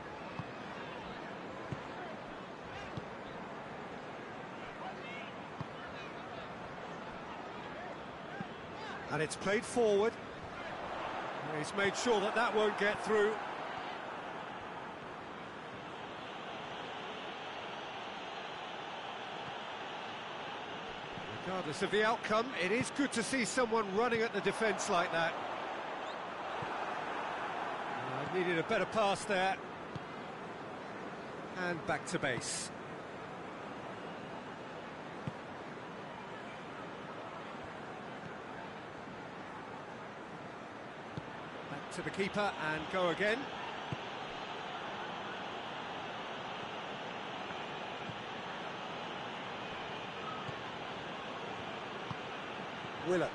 And it's played forward. He's made sure that that won't get through. Regardless of the outcome, it is good to see someone running at the defence like that. Needed a better pass there. And back to base. Back to the keeper and go again. Willock.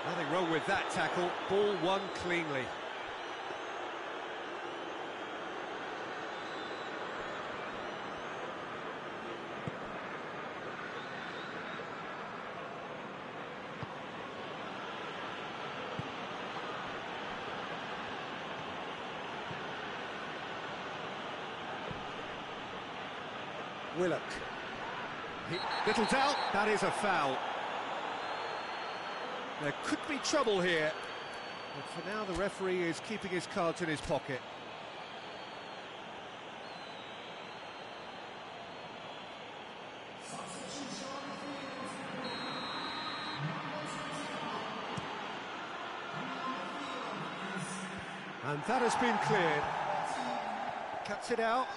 Nothing wrong with that tackle. Ball won cleanly. Willock. Little doubt, that is a foul. There could be trouble here, but for now the referee is keeping his cards in his pocket. And that has been cleared. Cuts it out.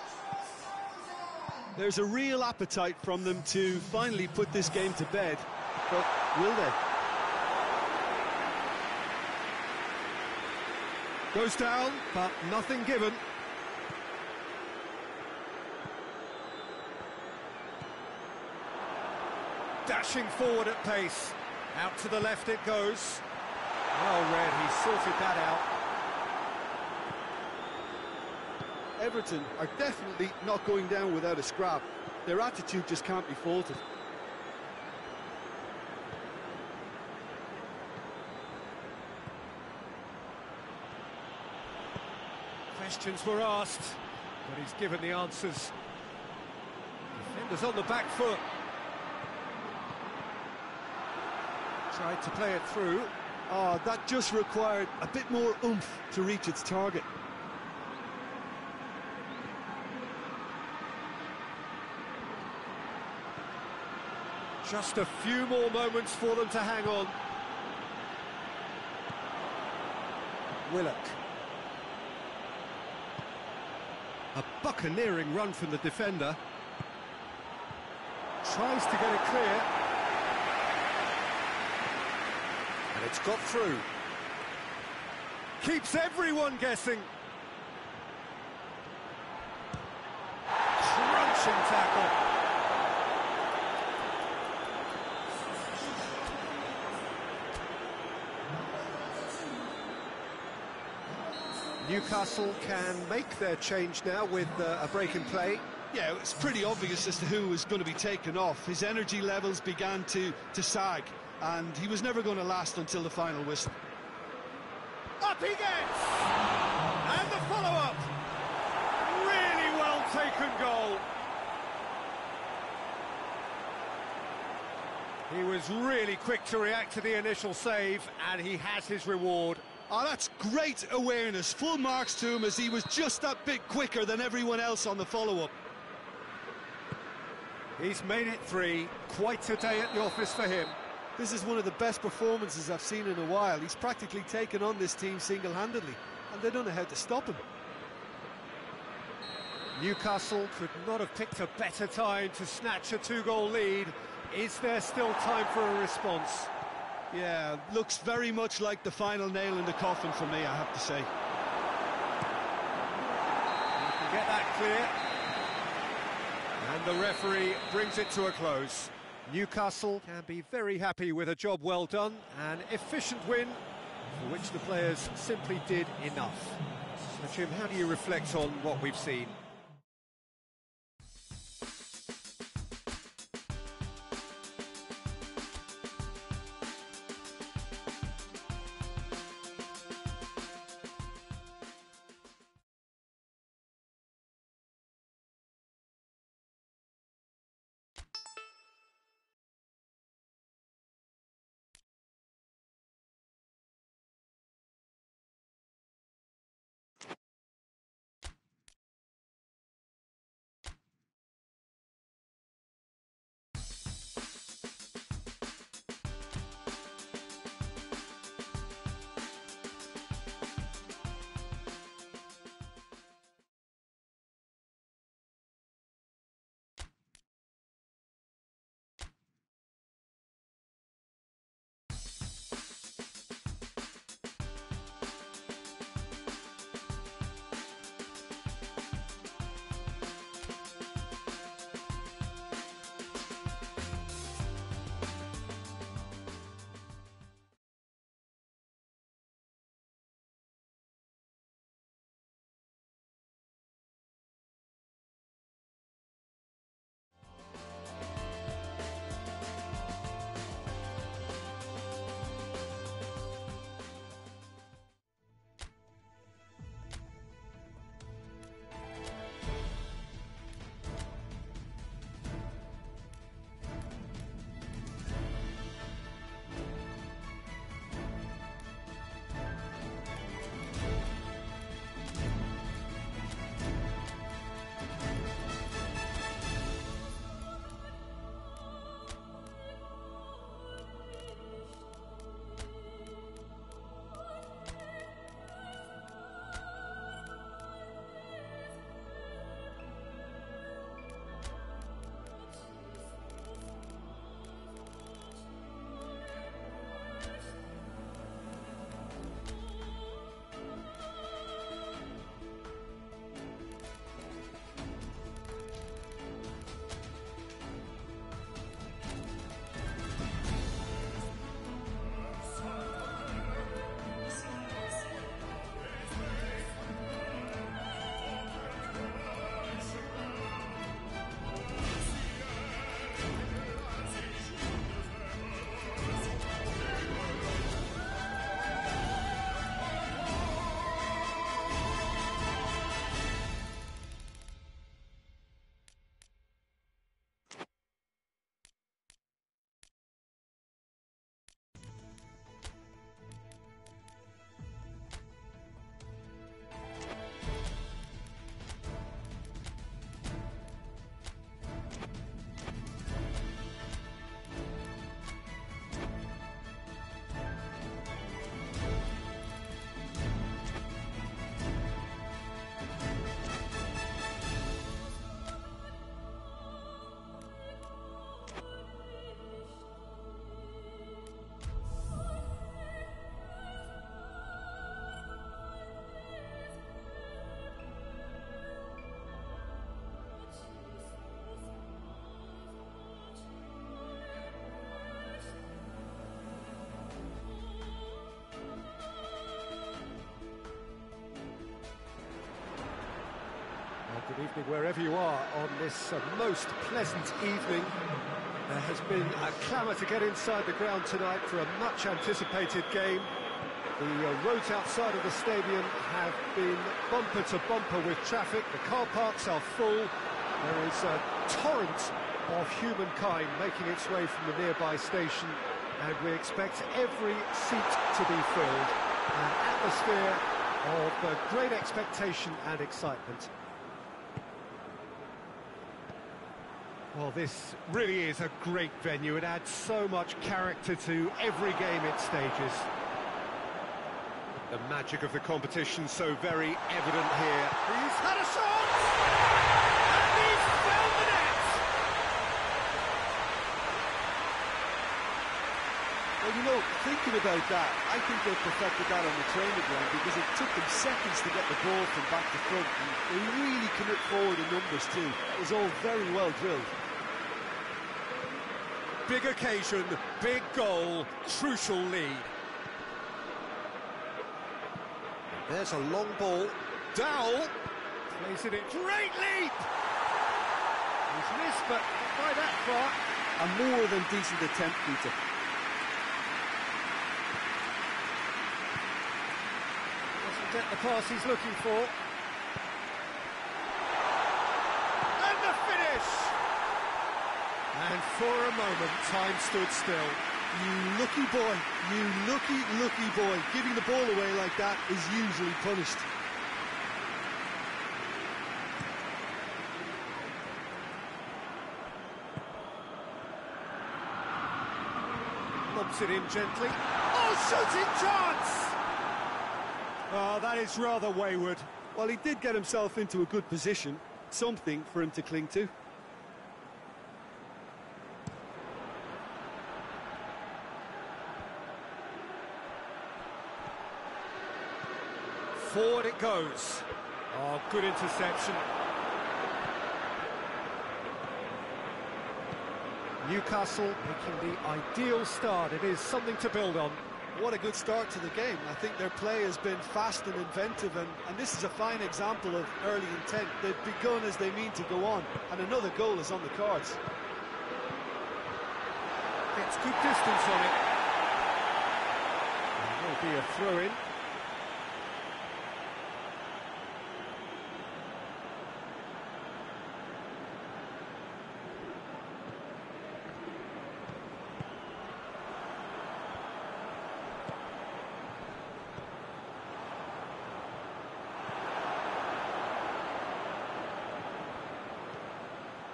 There's a real appetite from them to finally put this game to bed, but will they? Goes down, but nothing given. Dashing forward at pace. Out to the left it goes. Well read, he sorted that out. Everton are definitely not going down without a scrap. Their attitude just can't be faulted. Questions were asked, but he's given the answers. Defenders on the back foot. Tried to play it through. Oh, that just required a bit more oomph to reach its target. Just a few more moments for them to hang on. Willock. A buccaneering run from the defender. Tries to get it clear. And it's got through. Keeps everyone guessing. Crunching tackle. Newcastle can make their change now with a break in play. Yeah, it's pretty obvious as to who was going to be taken off. His energy levels began to sag, and he was never going to last until the final whistle. Up he gets! And the follow-up! Really well taken goal. He was really quick to react to the initial save, and he has his reward. Oh, that's great awareness. Full marks to him as he was just that bit quicker than everyone else on the follow-up. He's made it 3. Quite a day at the office for him. This is one of the best performances I've seen in a while. He's practically taken on this team single-handedly, and they don't know how to stop him. Newcastle could not have picked a better time to snatch a 2-goal lead. Is there still time for a response? Yeah, looks very much like the final nail in the coffin for me, I have to say. You can get that clear. And the referee brings it to a close. Newcastle can be very happy with a job well done, an efficient win for which the players simply did enough. So, Jim, how do you reflect on what we've seen? Good evening wherever you are on this most pleasant evening. There has been a clamour to get inside the ground tonight for a much anticipated game. The roads outside of the stadium have been bumper to bumper with traffic. The car parks are full. There is a torrent of humankind making its way from the nearby station, and we expect every seat to be filled. An atmosphere of great expectation and excitement. Well, this really is a great venue. It adds so much character to every game it stages. The magic of the competition so very evident here. He's had a shot! And he's found the net! Well, you know, thinking about that, I think they perfected that on the training ground because it took them seconds to get the ball from back to front. And they really commit forward in numbers too. That was all very well drilled. Big occasion, big goal, crucial lead. There's a long ball. Dowell Plays it in. Great leap! He's missed, but not by that far. A more than decent attempt, Peter. Doesn't get the pass he's looking for. And the finish! And for a moment, time stood still. You lucky boy, you lucky boy. Giving the ball away like that is usually punished. Lobs it in gently. Oh, shooting chance! Oh, that is rather wayward. Well, he did get himself into a good position. Something for him to cling to. Forward it goes. Oh, good interception. Newcastle making the ideal start. It is something to build on. What a good start to the game. I think their play has been fast and inventive, and this is a fine example of early intent. They've begun as they mean to go on, and another goal is on the cards. Gets good distance on it. There will be a throw-in.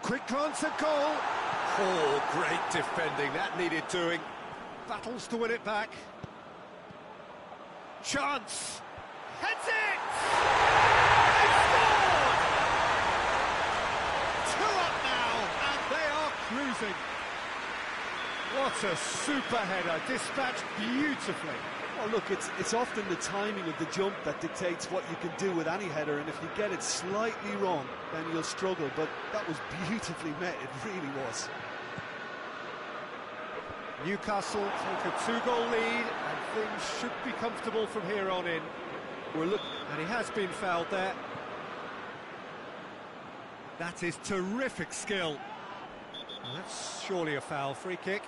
Quick glance at goal. Oh, great defending. That needed doing. Battles to win it back. Chance. Heads it! They scored! 2 up now, and they are cruising. What a super header, dispatched beautifully. Well, look, it's often the timing of the jump that dictates what you can do with any header, and if you get it slightly wrong, then you'll struggle, but that was beautifully met, it really was. Newcastle take a 2-goal lead, and things should be comfortable from here on in. And he has been fouled there. That is terrific skill. And that's surely a foul. Free kick.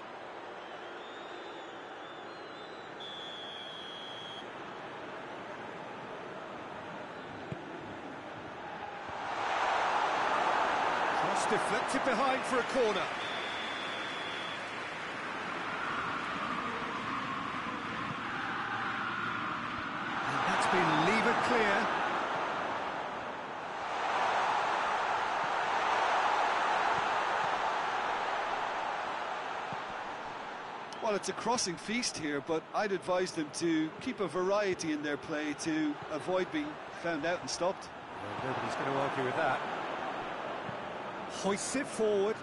Deflected behind for a corner. And that's been levered clear. Well, it's a crossing feast here, but I'd advise them to keep a variety in their play to avoid being found out and stopped. Well, nobody's going to argue with that. Hoists it forward.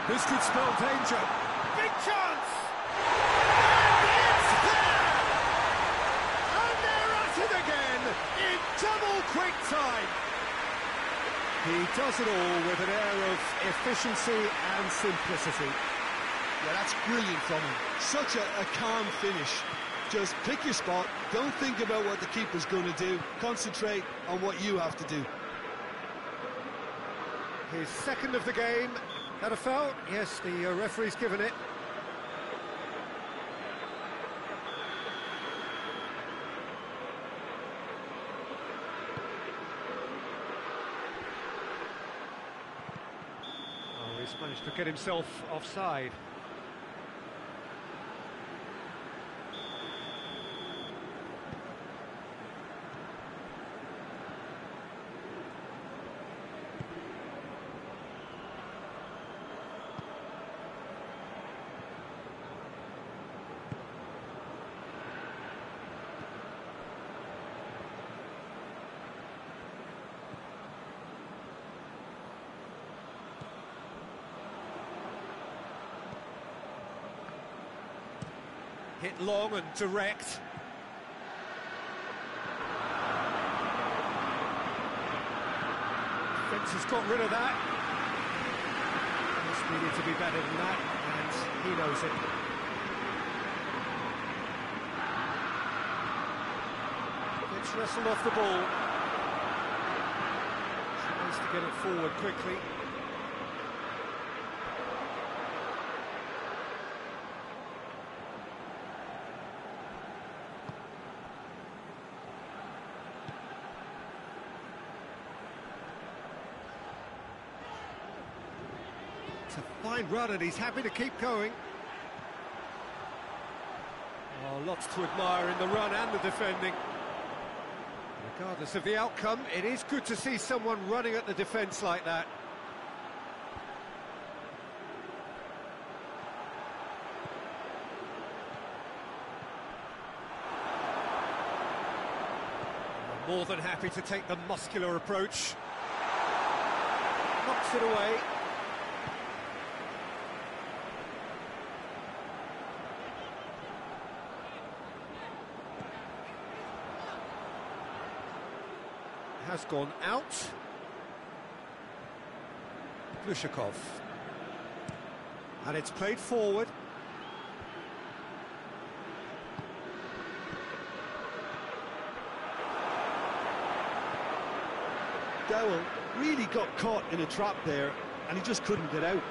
This could spell danger. Big chance! And it's there! And they're at it again in double quick time. He does it all with an air of efficiency and simplicity. Yeah, that's brilliant from him. Such a calm finish. Just pick your spot, don't think about what the keeper's going to do, concentrate on what you have to do. His second of the game. That a foul? Yes, the referee's given it. he's managed to get himself offside. Hit long and direct. Defence has got rid of that. Just needed to be better than that, and he knows it. Gets wrestled off the ball. Tries to get it forward quickly. A fine run, and he's happy to keep going. Oh, lots to admire in the run and the defending. Regardless of the outcome, it is good to see someone running at the defence like that. More than happy to take the muscular approach. Knocks it away. Has gone out. Glushakov. And it's played forward. Dowell really got caught in a trap there, and he just couldn't get out.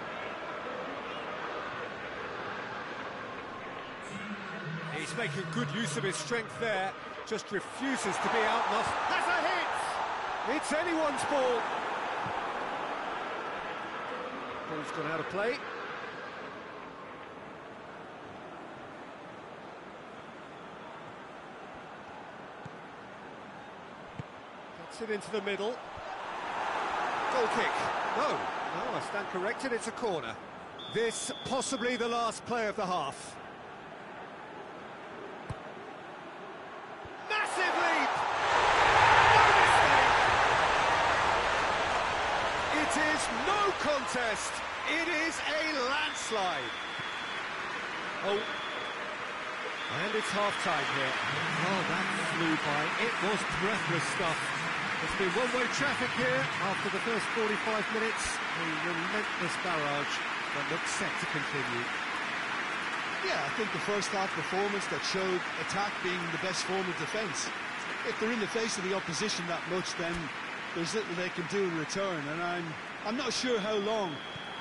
He's making good use of his strength there. Just refuses to be outmuscled. Has a hit! It's anyone's ball. Ball's gone out of play. Gets it into the middle. Goal kick. No, I stand corrected, it's a corner. This possibly the last play of the half. Massive leap! It is no contest. It is a landslide. Oh, and it's half-time here. Oh, that flew by. It was breathless stuff. There's been one-way traffic here after the first 45 minutes. A relentless barrage that looks set to continue. Yeah, I think the first half performance that showed attack being the best form of defence. If they're in the face of the opposition that much, then there's little they can do in return, and I'm not sure how long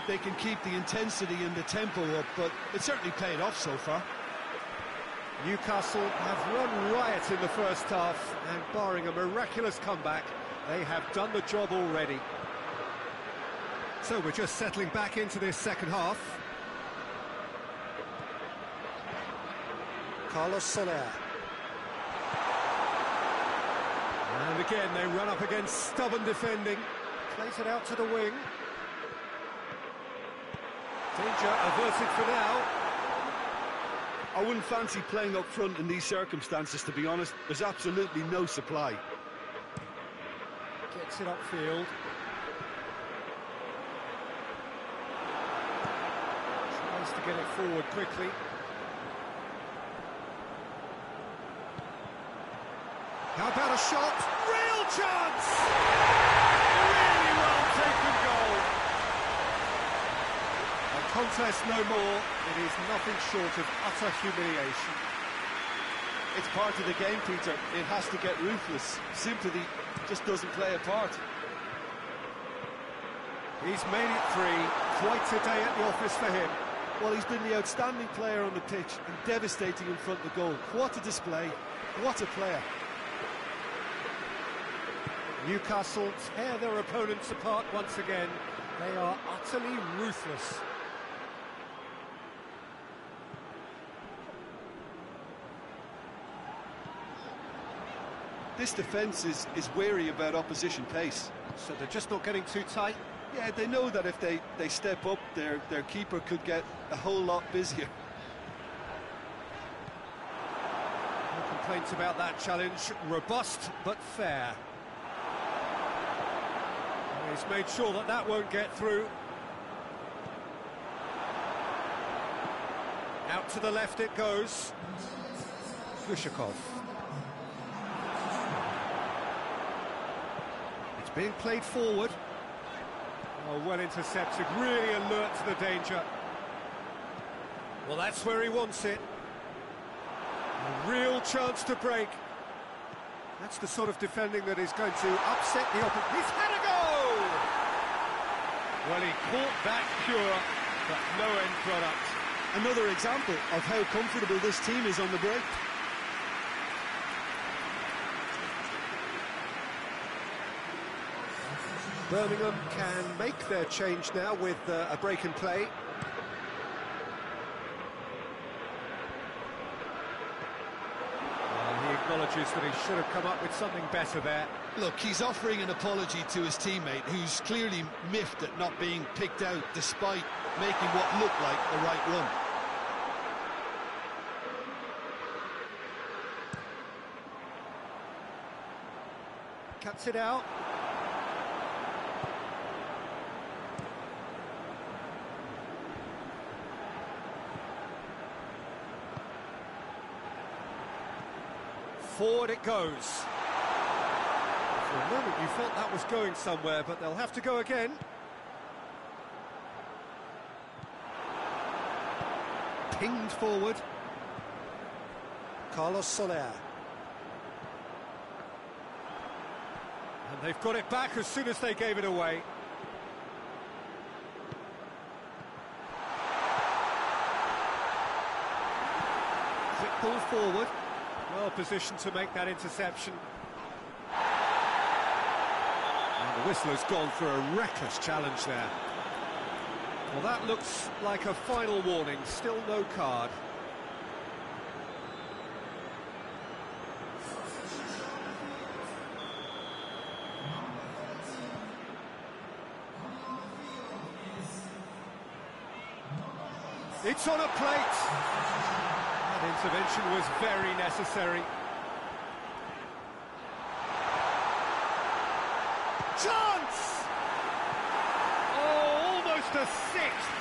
they can keep the intensity and the tempo up, but it's certainly paid off so far. Newcastle have run riot in the first half, and barring a miraculous comeback, they have done the job already. So we're just settling back into this second half. Carlos Soler. And again, they run up against stubborn defending. Plays it out to the wing. Danger averted for now. I wouldn't fancy playing up front in these circumstances, to be honest. There's absolutely no supply. Gets it upfield. Tries to get it forward quickly. How about a shot? Real chance! Really well taken goal. A contest no more. It is nothing short of utter humiliation. It's part of the game, Peter. It has to get ruthless. Sympathy just doesn't play a part. He's made it three. Quite a day at the office for him. Well, he's been the outstanding player on the pitch and devastating in front of the goal. What a display. What a player. Newcastle tear their opponents apart once again. They are utterly ruthless. This defence is wary about opposition pace. So they're just not getting too tight. Yeah, they know that if they step up, their keeper could get a whole lot busier. No complaints about that challenge. Robust but fair. And he's made sure that that won't get through. Out to the left it goes. Suka-Suka. It's being played forward. Oh, well intercepted, really alert to the danger. Well, that's where he wants it. A real chance to break. That's the sort of defending that is going to upset the opponent. He's had a go! Well, he caught that pure, but no end product. Another example of how comfortable this team is on the break. Birmingham can make their change now with a break and play. Well, he acknowledges that he should have come up with something better there. Look, he's offering an apology to his teammate, who's clearly miffed at not being picked out despite making what looked like the right run. Cuts it out. Forward it goes. For a moment you felt that was going somewhere, but they'll have to go again. Pinged forward. Carlos Soler. And they've got it back as soon as they gave it away. Quick ball forward. Well positioned to make that interception. And the whistle has gone for a reckless challenge there. Well, that looks like a final warning, still no card. It's on a plate. That intervention was very necessary. Chance! Oh, almost a sixth.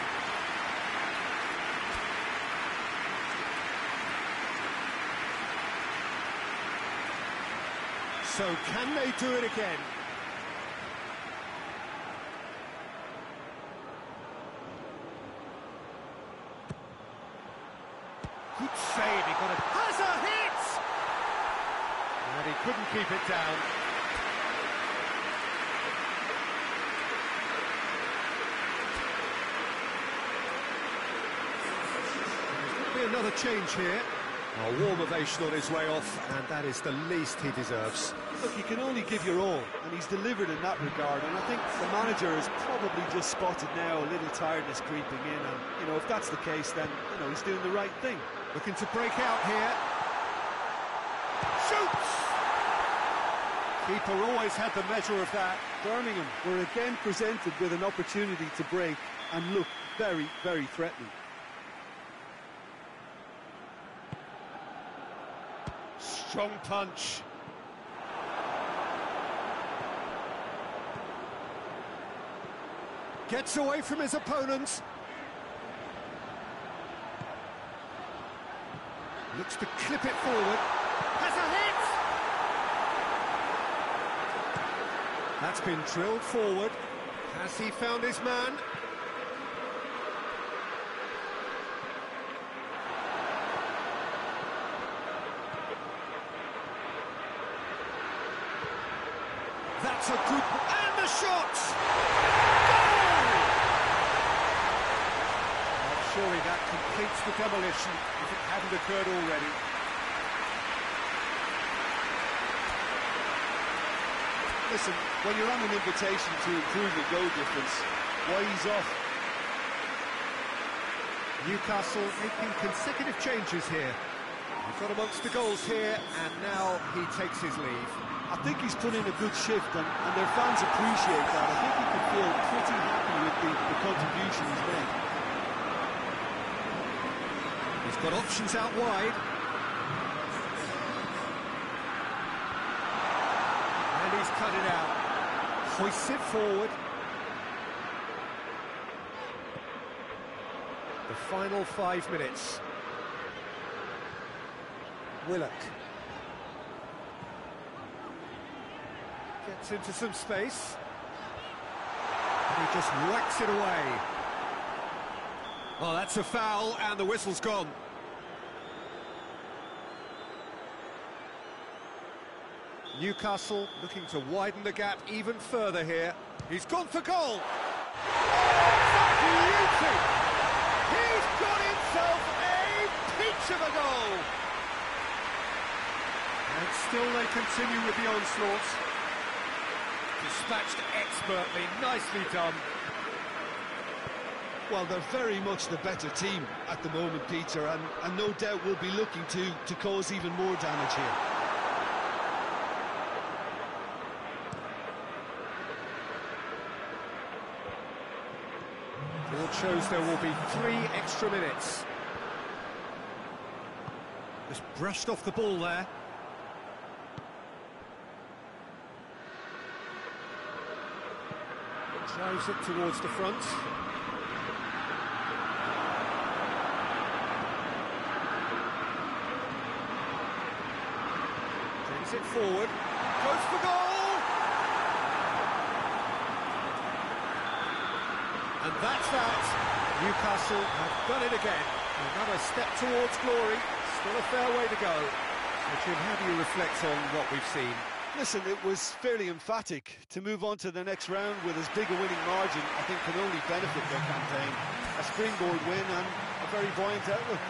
So can they do it again? Good save, he got it. Has a hit! And he couldn't keep it down. There's going to be another change here. A warm ovation on his way off, and that is the least he deserves. Look, you can only give your all, and he's delivered in that regard, and I think the manager has probably just spotted now a little tiredness creeping in, and, you know, if that's the case, then, you know, he's doing the right thing. Looking to break out here. Shoots! Keeper always had the measure of that. Birmingham were again presented with an opportunity to break and look very, very threatening. Strong punch. Gets away from his opponent. Looks to clip it forward. Has a hit! That's been drilled forward. Has he found his man? That's a good... And the shot! Goal! Well, surely that completes the demolition if it hadn't occurred already. Listen, when you're on an invitation to improve your goal difference, why he's off. Newcastle making consecutive changes here. He's got amongst the goals here, and now he takes his leave. I think he's put in a good shift, and their fans appreciate that. I think he can feel pretty happy with the contribution he's made. He's got options out wide. And he's cut it out. Hoists it forward. The final 5 minutes. Willock. Gets into some space. And he just whacks it away. Oh, that's a foul, and the whistle's gone. Newcastle looking to widen the gap even further here. He's gone for goal! Beauty! He's got himself a peach of a goal! And still they continue with the onslaught. Dispatched expertly, nicely done. Well, they're very much the better team at the moment, Peter, and no doubt will be looking to cause even more damage here. It shows there will be 3 extra minutes. Just brushed off the ball there. Drives it towards the front. Brings it forward. Goes for goal! And that's that. Newcastle have done it again. Another step towards glory. Still a fair way to go. So, Jim, how do you reflect on what we've seen? Listen, it was fairly emphatic. To move on to the next round with as big a winning margin, I think can only benefit their campaign. A springboard win and a very buoyant outlook.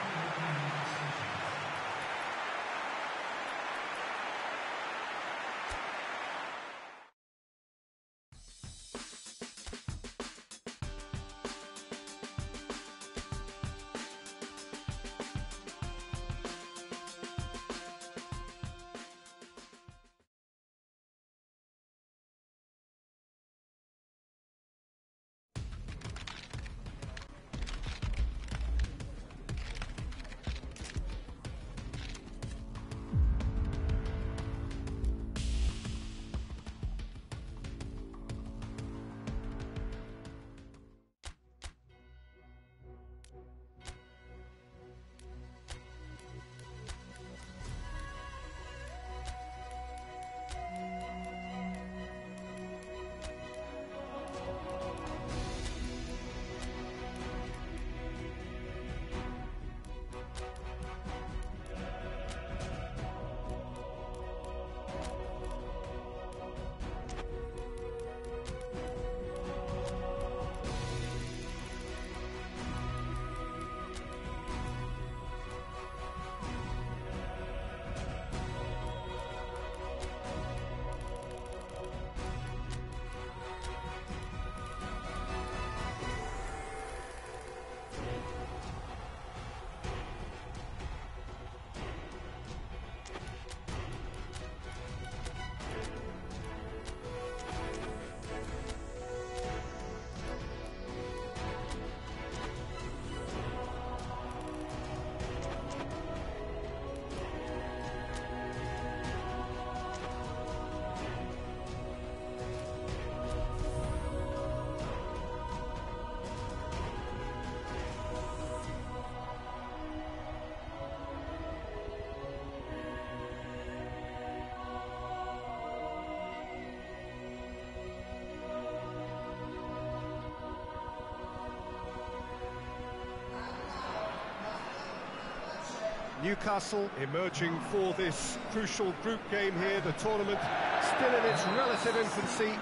Newcastle emerging for this crucial group game here. The tournament still in its relative infancy,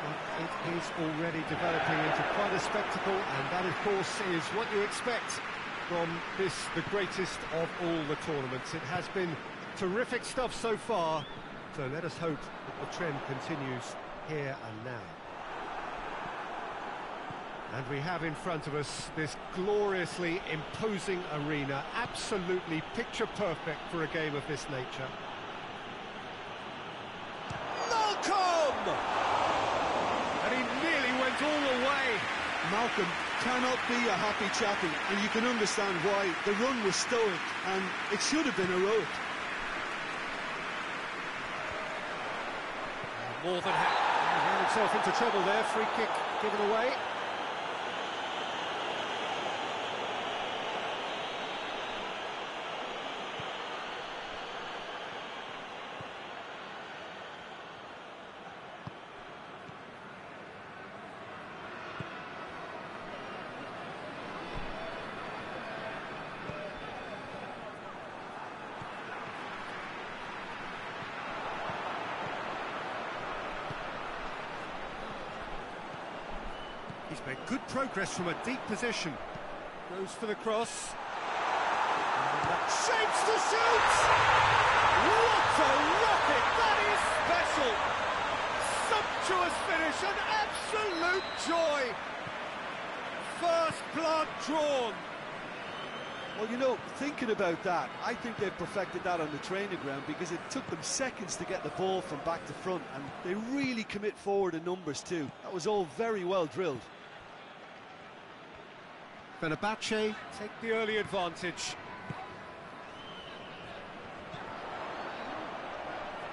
but it is already developing into quite a spectacle, and that, of course, is what you expect from this, the greatest of all the tournaments. It has been terrific stuff so far, so let us hope that the trend continues here and now. And we have in front of us this gloriously imposing arena, absolutely picture perfect for a game of this nature. Malcolm! And he nearly went all the way. Malcolm cannot be a happy chappy, and you can understand why. The run was stoic, and it should have been heroic. More than happy. He ran himself into trouble there. Free kick given away. He's made good progress from a deep position. Goes for the cross. Shapes to shoot! What a rocket! That is special! Sumptuous finish, an absolute joy! First blood drawn. Well, you know, thinking about that, I think they've perfected that on the training ground because it took them seconds to get the ball from back to front, and they really commit forward in numbers too. That was all very well drilled. Fenerbahce take the early advantage.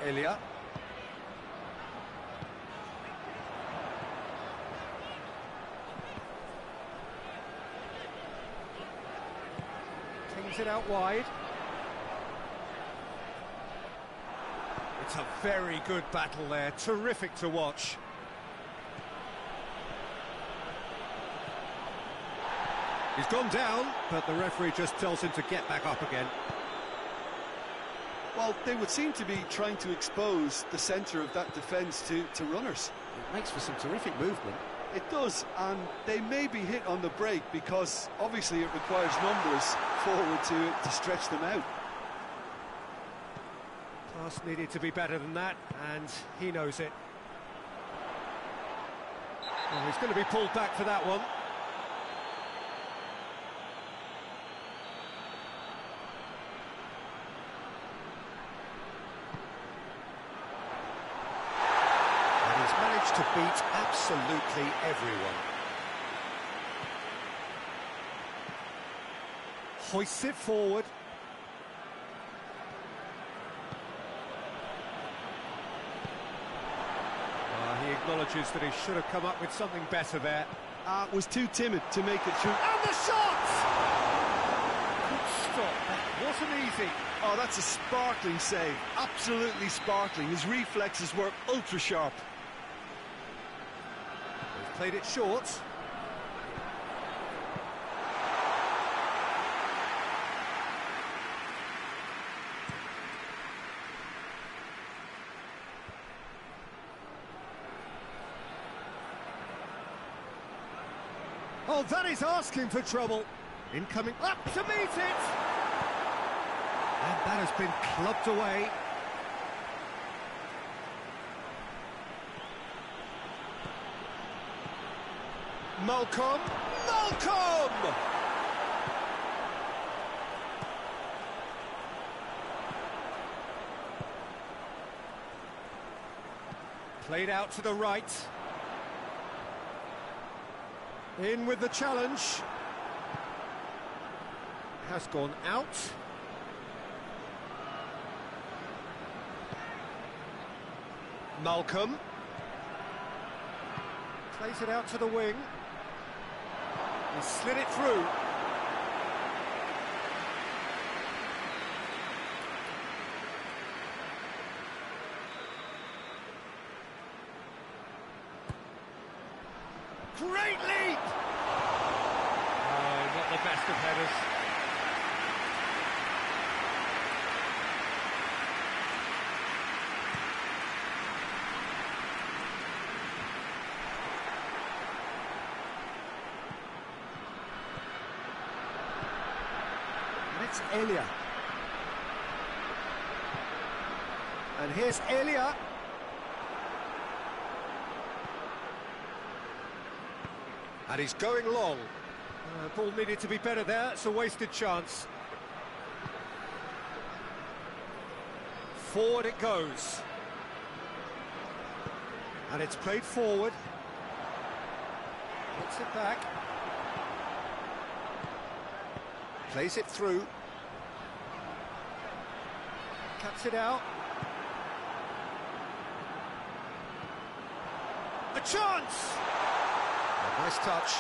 Elia. Tings it out wide. It's a very good battle there, terrific to watch. He's gone down, but the referee just tells him to get back up again. Well, they would seem to be trying to expose the centre of that defence to runners. It makes for some terrific movement. It does, and they may be hit on the break because obviously it requires numbers forward to stretch them out. Pass needed to be better than that, and he knows it. Well, he's going to be pulled back for that one. To beat absolutely everyone. Hoists it forward. He acknowledges that he should have come up with something better there. Was too timid to make it through. And the shot! Good stop, that wasn't easy. Oh, that's a sparkling save, absolutely sparkling. His reflexes were ultra sharp. Played it short. Oh, that is asking for trouble. Incoming up to meet it. And that has been clubbed away. Malcolm! Malcolm! Played out to the right. In with the challenge. Has gone out. Malcolm. Plays it out to the wing. He slid it through. Great leap! Oh, not the best of headers. It's Elia. And here's And he's going long. Ball needed to be better there. It's a wasted chance. Forward it goes. And it's played forward. Puts it back. Plays it through. Cuts it out. A chance! A nice touch.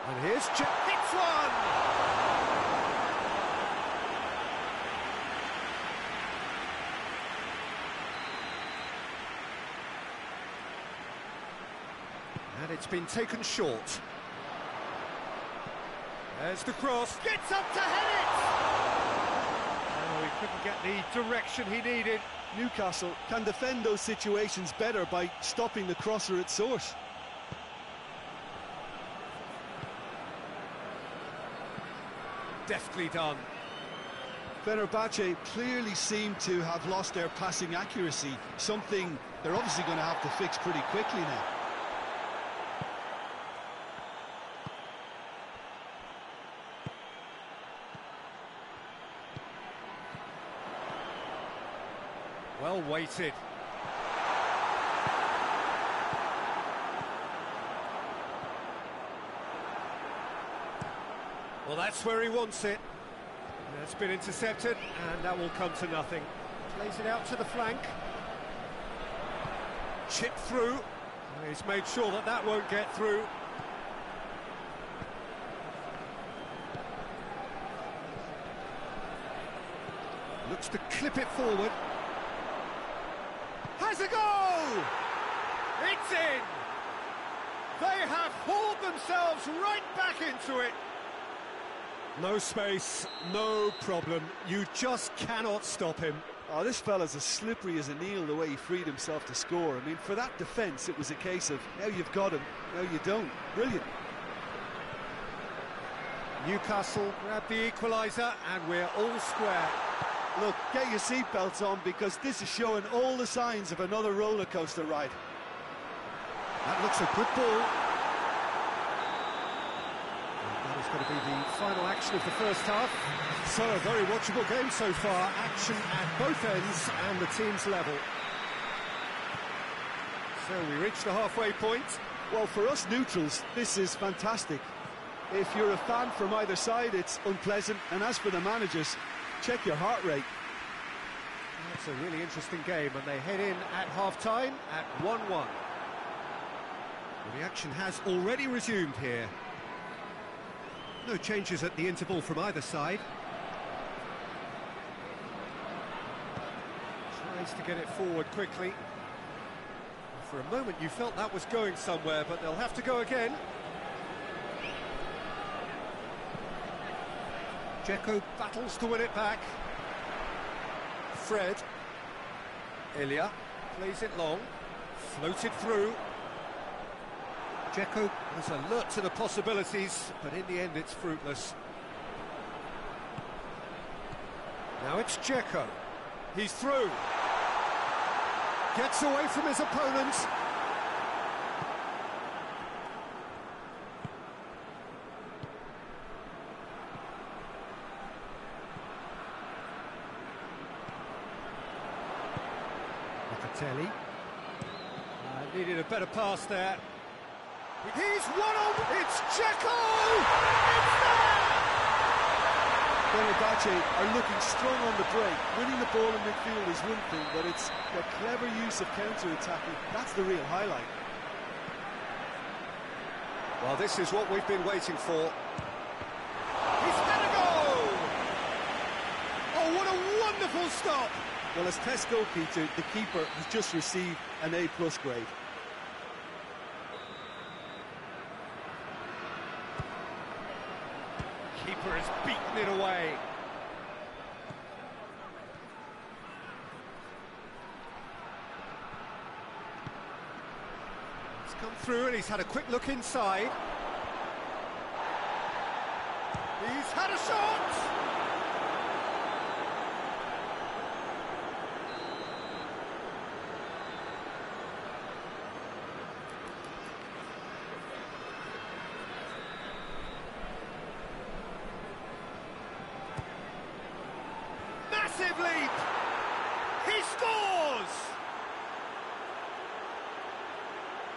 And here's hits one! And it's been taken short. There's the cross. Gets up to head it! Oh, he couldn't get the direction he needed. Newcastle can defend those situations better by stopping the crosser at source. Deftly done. Fenerbahce clearly seem to have lost their passing accuracy, something they're obviously going to have to fix pretty quickly now. Well weighted. Well, that's where he wants it. It's been intercepted, and that will come to nothing. Plays it out to the flank. Chip through. He's made sure that that won't get through. Looks to clip it forward. Has a go! It's in! They have hauled themselves right back into it. No space, no problem. You just cannot stop him. Oh, this fella's as slippery as an eel the way he freed himself to score. I mean, for that defence, it was a case of, now you've got him, now you don't. Brilliant. Newcastle grab the equaliser, and we're all square. Look, get your seatbelts on, because this is showing all the signs of another roller coaster ride. That looks a good ball. And that is going to be the final action of the first half. So, a very watchable game so far. Action at both ends and the team's level. So, we reach the halfway point. Well, for us neutrals, this is fantastic. If you're a fan from either side, it's unpleasant. And as for the managers, check your heart rate. It's a really interesting game, and they head in at half-time at 1-1. Well, the action has already resumed here. No changes at the interval from either side. Tries to get it forward quickly. For a moment you felt that was going somewhere, but they'll have to go again. Dzeko battles to win it back. Fred. Ilya plays it long. Floated through. Dzeko was alert to the possibilities, but in the end it's fruitless. Now it's Dzeko. He's through. Gets away from his opponent. Locatelli. Needed a better pass there. He's one-on! It's Dzeko! It's there! Fenerbahce are looking strong on the break. Winning the ball in midfield is one thing, but it's their clever use of counter-attacking. That's the real highlight. Well, this is what we've been waiting for. He's had a goal! Oh, what a wonderful stop! Well, as test goalkeeper, the keeper has just received an A+ grade. Keeper has beaten it away. He's come through and he's had a quick look inside. He's had a shot!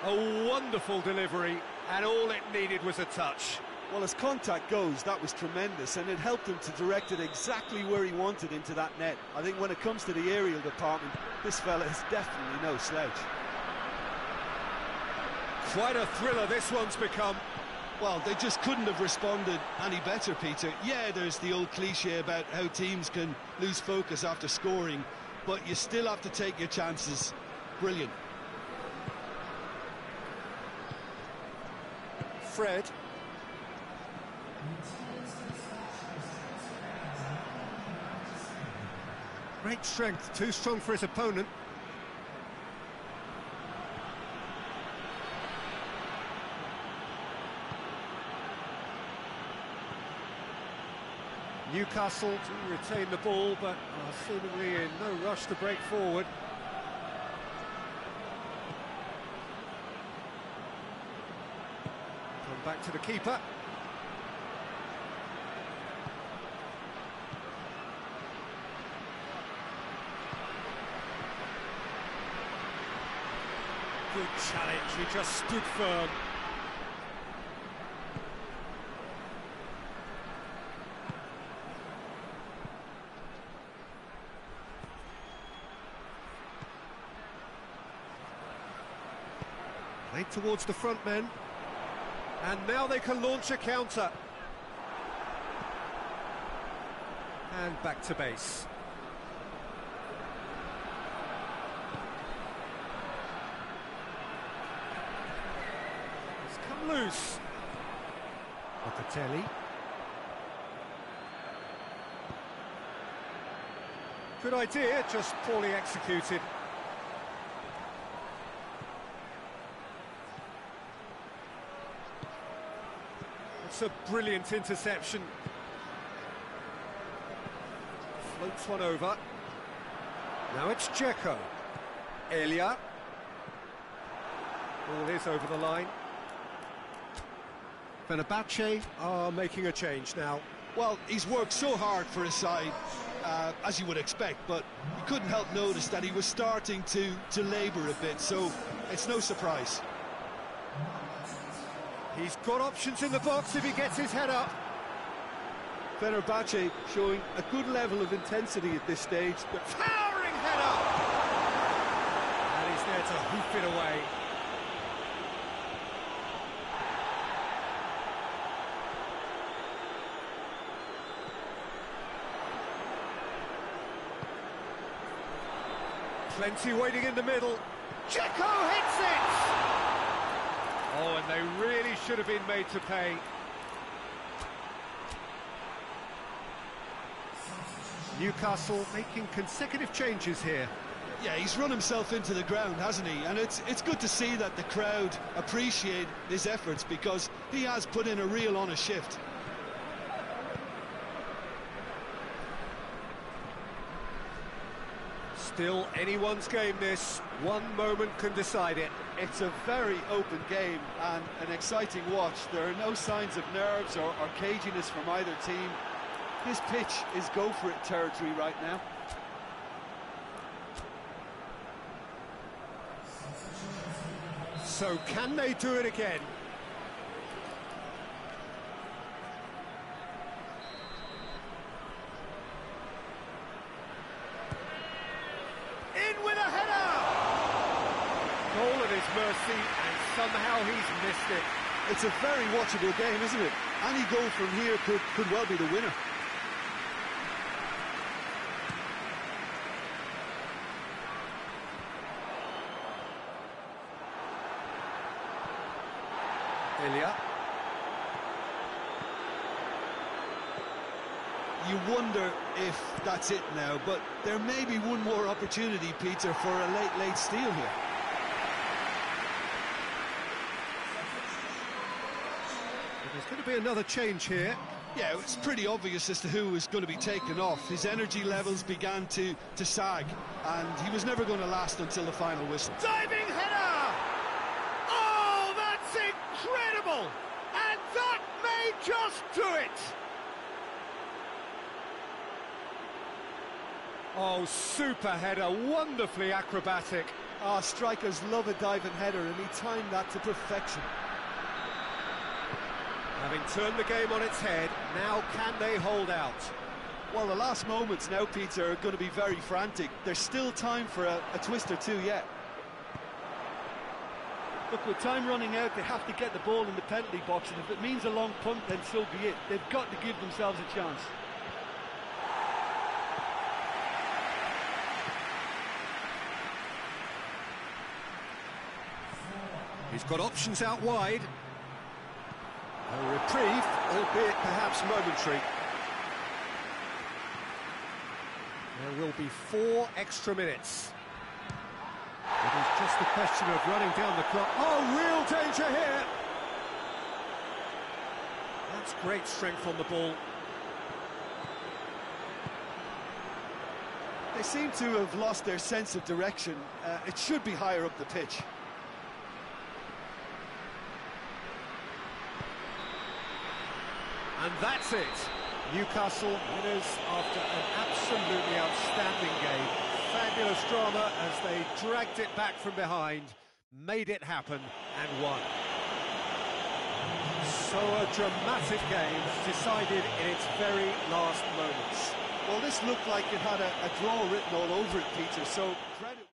A wonderful delivery, and all it needed was a touch. Well, as contact goes, that was tremendous, and it helped him to direct it exactly where he wanted into that net. I think when it comes to the aerial department, this fella is definitely no slouch. Quite a thriller this one's become. Well, they just couldn't have responded any better, Peter. Yeah, there's the old cliche about how teams can lose focus after scoring, but you still have to take your chances. Brilliant. Fred. Great strength, too strong for his opponent. Newcastle do retain the ball, but are seemingly in no rush to break forward. Come back to the keeper. Good challenge, he just stood firm. Played towards the front men. And now they can launch a counter. And back to base. It's come loose. Locatelli. Good idea, just poorly executed. It's a brilliant interception. Floats one over. Now it's Dzeko. Elia. Ball is over the line. Fenerbahce are making a change now. Well, he's worked so hard for his side, as you would expect, but you couldn't help notice that he was starting to labour a bit, so it's no surprise. He's got options in the box if he gets his head up. Fenerbahce showing a good level of intensity at this stage, but Towering header! And he's there to hoof it away. Plenty waiting in the middle. Dzeko hits it! Oh, and they really should have been made to pay. Newcastle making consecutive changes here. Yeah, he's run himself into the ground, hasn't he? And it's good to see that the crowd appreciate his efforts, because he has put in a real honest shift. Still anyone's game this. One moment can decide it. it's a very open game and an exciting watch. There are no signs of nerves or caginess from either team. This pitch is go-for-it territory right now. So can they do it again? In with a header! Goal at his mercy, and somehow he's missed it. It's a very watchable game, isn't it? Any goal from here could well be the winner. Elia. You wonder if that's it now, but there may be one more opportunity, Peter, for a late steal here. There's going to be another change here. Yeah, it's pretty obvious as to who was going to be taken off. His energy levels began to sag, and he was never going to last until the final whistle. Diving header! Oh, that's incredible! And that may just do it! Oh, super header, wonderfully acrobatic. Ah, strikers love a diving header, and he timed that to perfection. Having turned the game on its head, now can they hold out? Well, the last moments now, Peter, are going to be very frantic. There's still time for a twist or two yet. Look, with time running out, they have to get the ball in the penalty box, and if it means a long punt, then so be it. They've got to give themselves a chance. He's got options out wide. A reprieve, albeit perhaps momentary. There will be 4 extra minutes. It is just a question of running down the clock. Oh, real danger here! That's great strength on the ball. They seem to have lost their sense of direction. It should be higher up the pitch. And that's it. Newcastle winners after an absolutely outstanding game. Fabulous drama as they dragged it back from behind, made it happen and won. So a dramatic game decided in its very last moments. Well, this looked like it had a draw written all over it, Peter, so credit.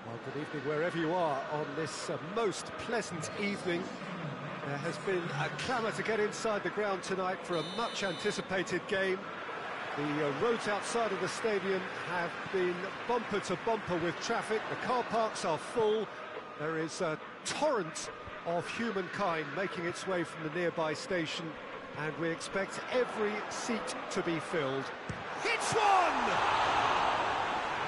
Well, good evening wherever you are on this most pleasant evening. There has been a clamour to get inside the ground tonight for a much anticipated game. The roads outside of the stadium have been bumper to bumper with traffic. The car parks are full. There is a torrent of humankind making its way from the nearby station, and we expect every seat to be filled. Hits one!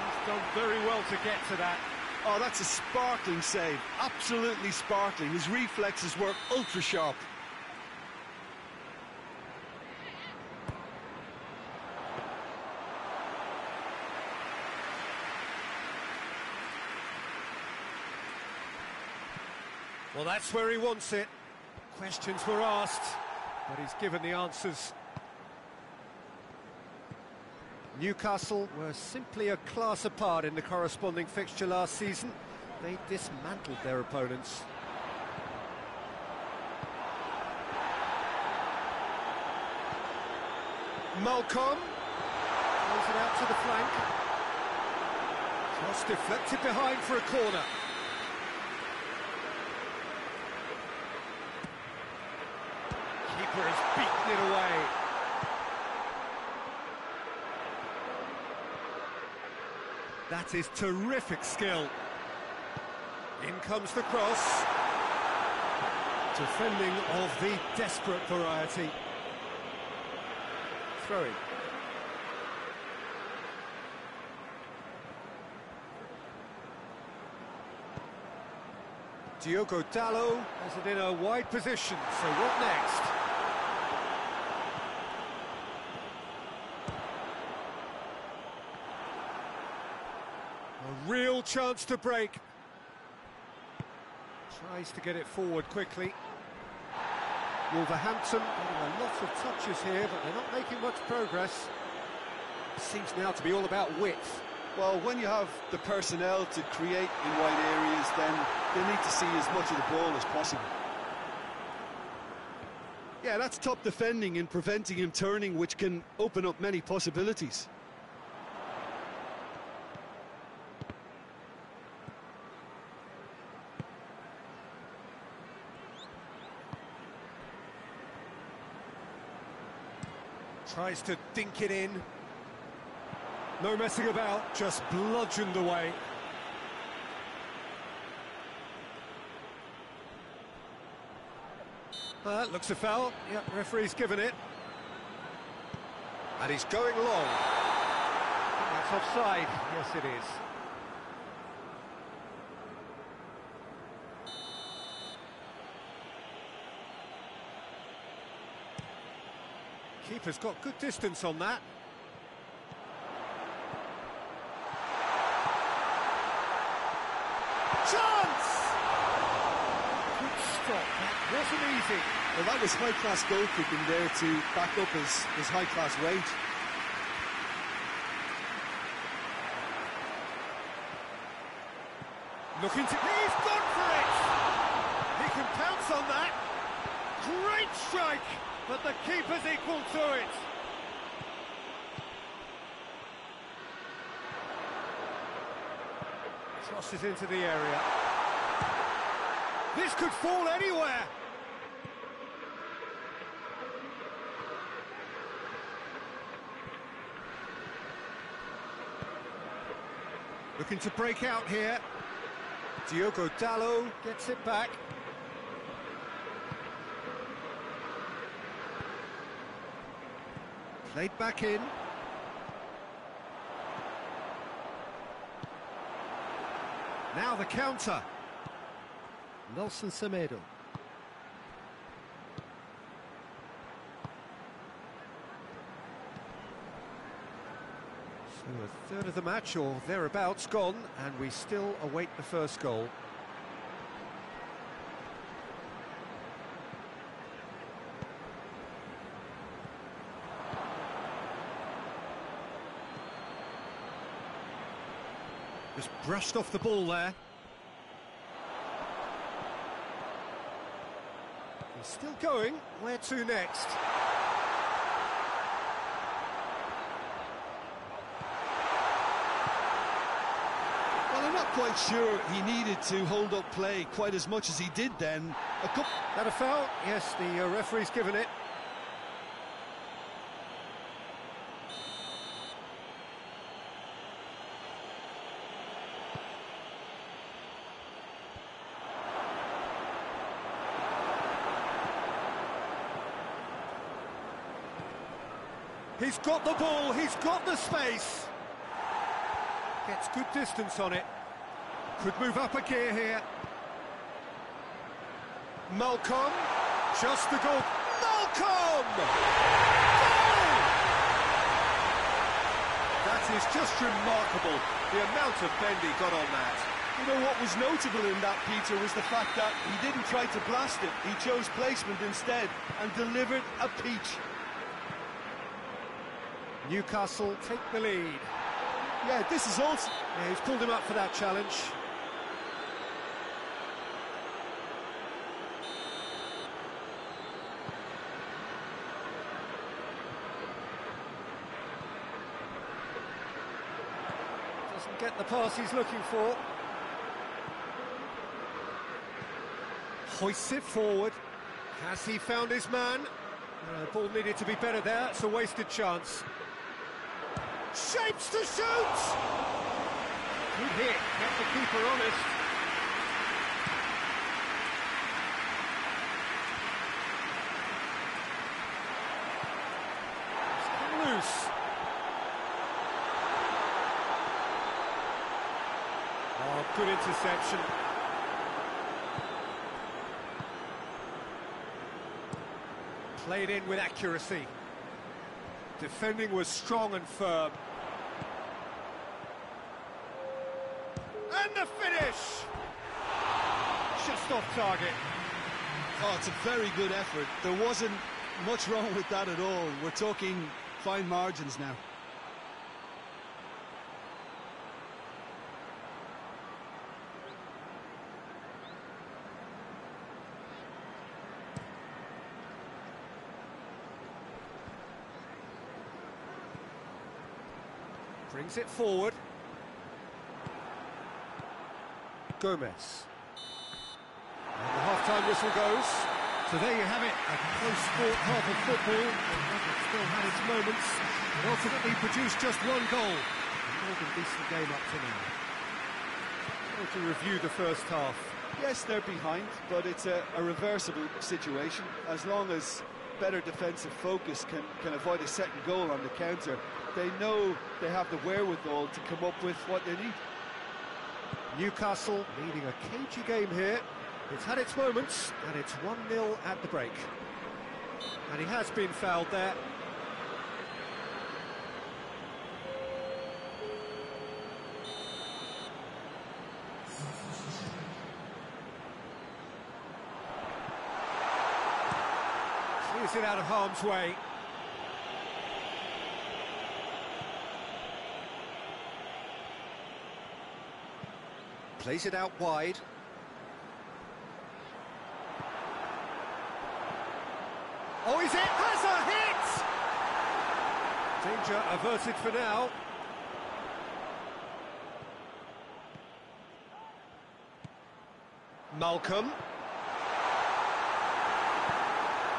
He's done very well to get to that. Oh, that's a sparkling save. Absolutely sparkling. His reflexes were ultra sharp. Well, that's where he wants it. Questions were asked, but he's given the answers. Newcastle were simply a class apart in the corresponding fixture last season. They dismantled their opponents. Malcolm throws it out to the flank. Cross deflected behind for a corner. Keeper has beaten it away. That is terrific skill. In comes the cross. Defending of the desperate variety. Throwing. Diogo Dalot has it in a wide position, so what next? A real chance to break. Tries to get it forward quickly. Wolverhampton getting a lot of touches here, but they're not making much progress. Seems now to be all about width. Well, when you have the personnel to create in wide areas, then they need to see as much of the ball as possible. Yeah, that's top defending and preventing him turning, which can open up many possibilities. Tries to dink it in. No messing about, just bludgeoned away. Looks a foul. Yep, referee's given it. And he's going long. That's offside. Yes, it is. Keeper's got good distance on that. Chance! Good stop, that wasn't easy. Well, that was high-class goalkeeping there to back up his high-class rage. Looking to... He's gone for it! He can pounce on that. Great strike! But the keeper's equal to it. Crosses into the area. This could fall anywhere. Looking to break out here. Diogo Dalot gets it back. Played back in. Now the counter. Nelson Semedo. So a third of the match or thereabouts gone, and we still await the first goal. Just brushed off the ball there. He's still going. Where to next? Well, I'm not quite sure he needed to hold up play quite as much as he did then. That a foul? Yes, the referee's given it. He's got the ball, he's got the space. Gets good distance on it. Could move up a gear here. Malcolm, just the goal. Malcolm! Goal! That is just remarkable, the amount of bend he got on that. You know what was notable in that, Peter, was the fact that he didn't try to blast it. He chose placement instead and delivered a peach. Newcastle take the lead. Yeah, this is also... Yeah, he's pulled him up for that challenge. Doesn't get the pass he's looking for. Hoists it forward. Has he found his man? The ball needed to be better there. It's a wasted chance. Shapes to shoot! Good hit, kept the keeper honest. It's come loose. Oh, good interception. Played in with accuracy. Defending was strong and firm. And the finish! Just off target. Oh, it's a very good effort. There wasn't much wrong with that at all. We're talking fine margins now. Brings it forward. Gomez. And the half-time whistle goes. So there you have it, a close sport half of football. It still had its moments, and ultimately produced just one goal. A more than decent game up to now. To review the first half. Yes, they're behind, but it's a reversible situation. As long as better defensive focus can avoid a second goal on the counter, they know they have the wherewithal to come up with what they need. Newcastle leading a cagey game here. It's had its moments, and it's 1-0 at the break. And he has been fouled there. Clears it out of harm's way. Plays it out wide. Oh, is it? Has a hit! Danger averted for now. Malcolm.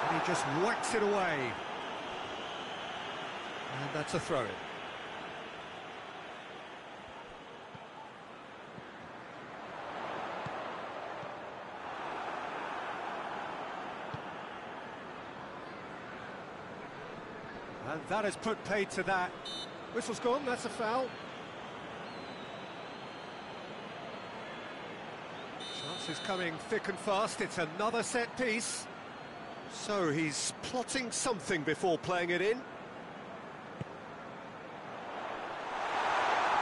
And he just whacks it away. And that's a throw-in. And that has put paid to that. Whistle's gone, that's a foul. Chances coming thick and fast, it's another set piece. So he's plotting something before playing it in.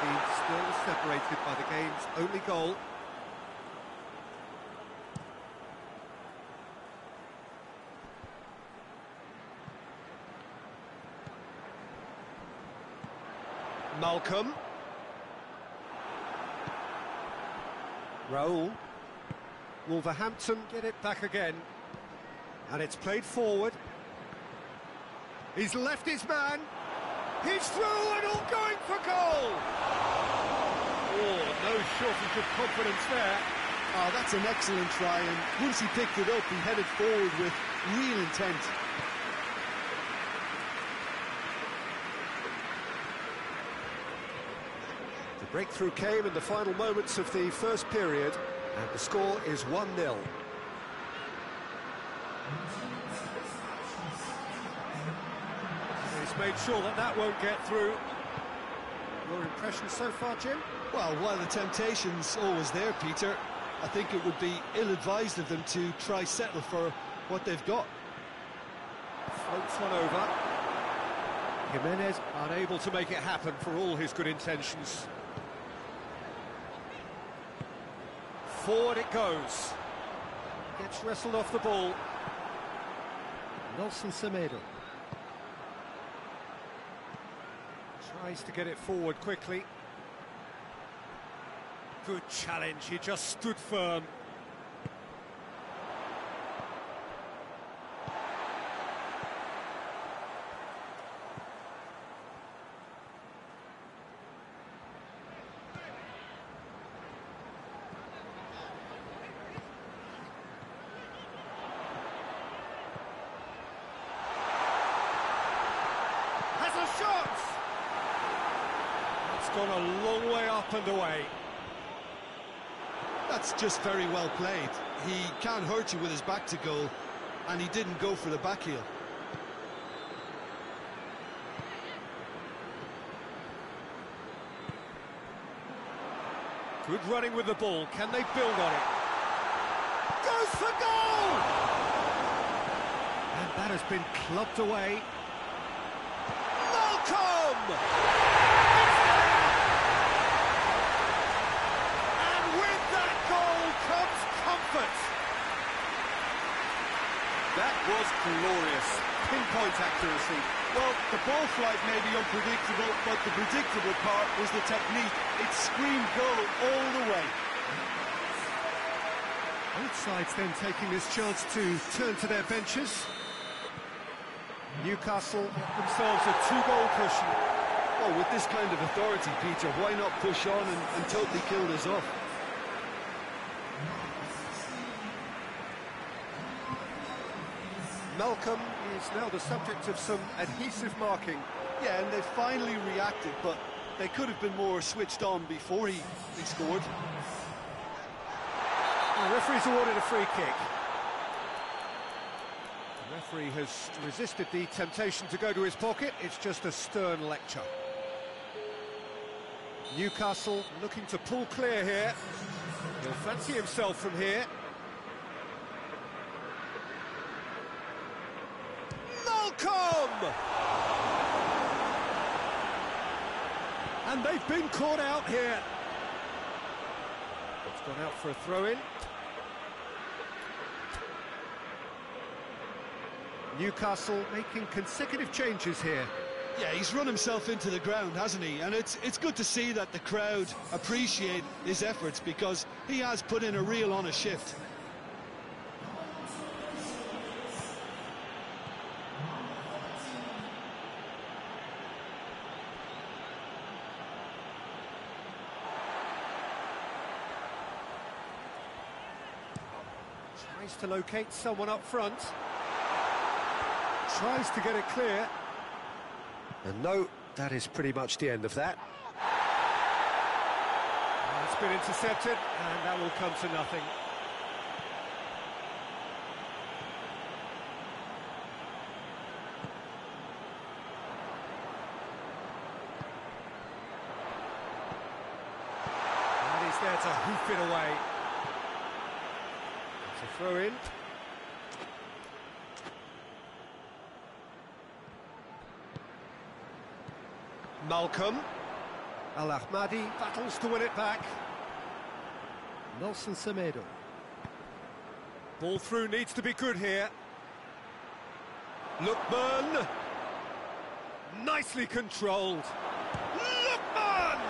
He's still separated by the game's only goal. Malcolm. Raul. Wolverhampton get it back again. And it's played forward. He's left his man. He's through and all going for goal. Oh, no shortage of confidence there. Oh, that's an excellent try, and once he picked it up, he headed forward with real intent. The breakthrough came in the final moments of the first period, and the score is 1-0. He's made sure that that won't get through. Your impression so far, Jim? Well, while the temptation's always there, Peter, I think it would be ill-advised of them to try settle for what they've got. Floats one over. Jimenez unable to make it happen for all his good intentions. Forward it goes. Gets wrestled off the ball. Nelson Semedo. Tries to get it forward quickly. Good challenge, he just stood firm. Has a shot! It's gone a long way up and away. That's just very well played. He can't hurt you with his back to goal, and he didn't go for the back heel. Good running with the ball. Can they build on it? Goes for goal! And that has been clubbed away. Malcolm! That was glorious. Pinpoint accuracy. Well, the ball flight may be unpredictable, but the predictable part was the technique. It screamed goal all the way. Both sides then taking this chance to turn to their benches. Newcastle themselves a 2-goal cushion. Well, with this kind of authority, Peter, why not push on and totally kill this off? Malcolm is now the subject of some adhesive marking. Yeah, and they finally reacted, but they could have been more switched on before he scored. The referee's awarded a free kick. The referee has resisted the temptation to go to his pocket. It's just a stern lecture. Newcastle looking to pull clear here. He'll fancy himself from here. Malcolm! And they've been caught out here. It's gone out for a throw-in. Newcastle making consecutive changes here. Yeah, he's run himself into the ground, hasn't he? And it's good to see that the crowd appreciate his efforts, because he has put in a real honest shift. Tries to locate someone up front. Tries to get it clear. And no, that is pretty much the end of that. It's been intercepted, and that will come to nothing. And he's there to hoof it away. It's a throw-in. Malcolm. Al-Ahmadi battles to win it back. Nelson Semedo. Ball through needs to be good here. Lookman. Nicely controlled. Lookman!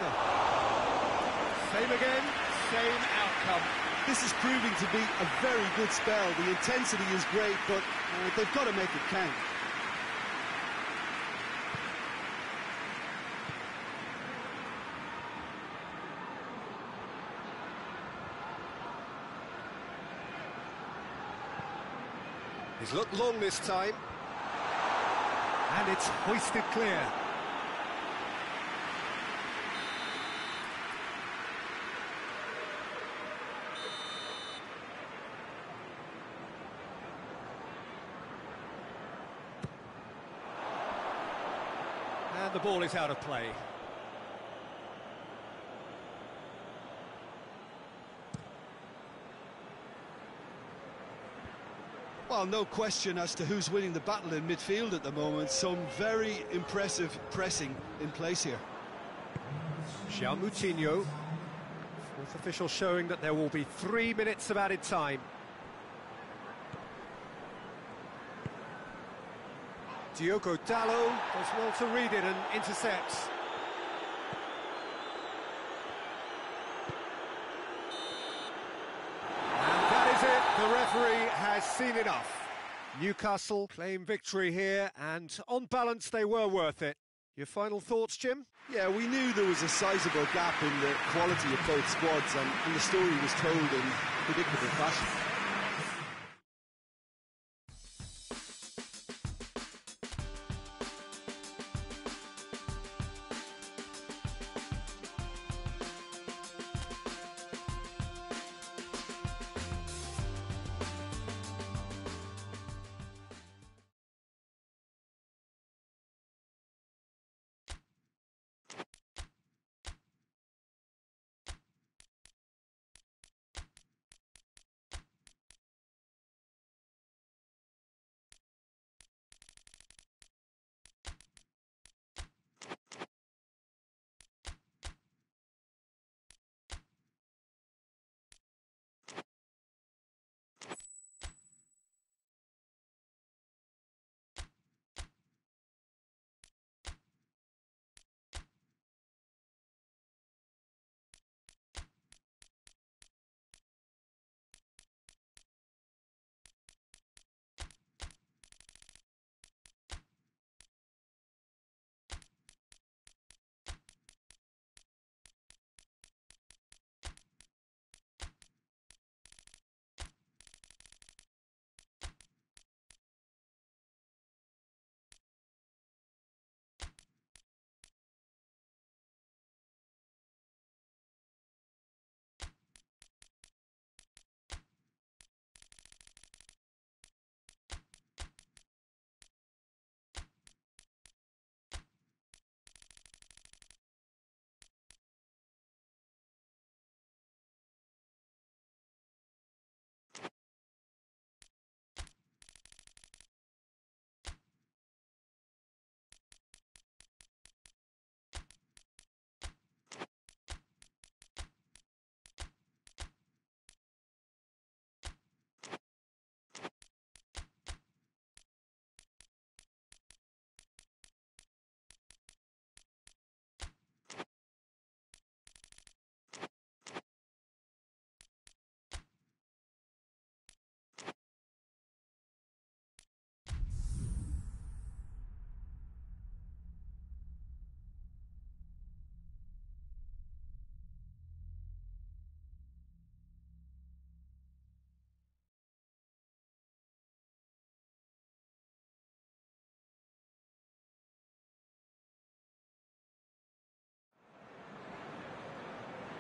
Same again, same outcome. This is proving to be a very good spell. The intensity is great, but they've got to make it count. He's looked long this time. And it's hoisted clear. And the ball is out of play. Well, no question as to who's winning the battle in midfield at the moment. Some very impressive pressing in place here. João Moutinho. Fourth official showing that there will be 3 minutes of added time. Diogo Dalot does well to read it and intercepts. And that is it. The referee has seen enough. Newcastle claim victory here, and on balance they were worth it. Your final thoughts, Jim? Yeah, we knew there was a sizable gap in the quality of both squads, and the story was told in predictable fashion.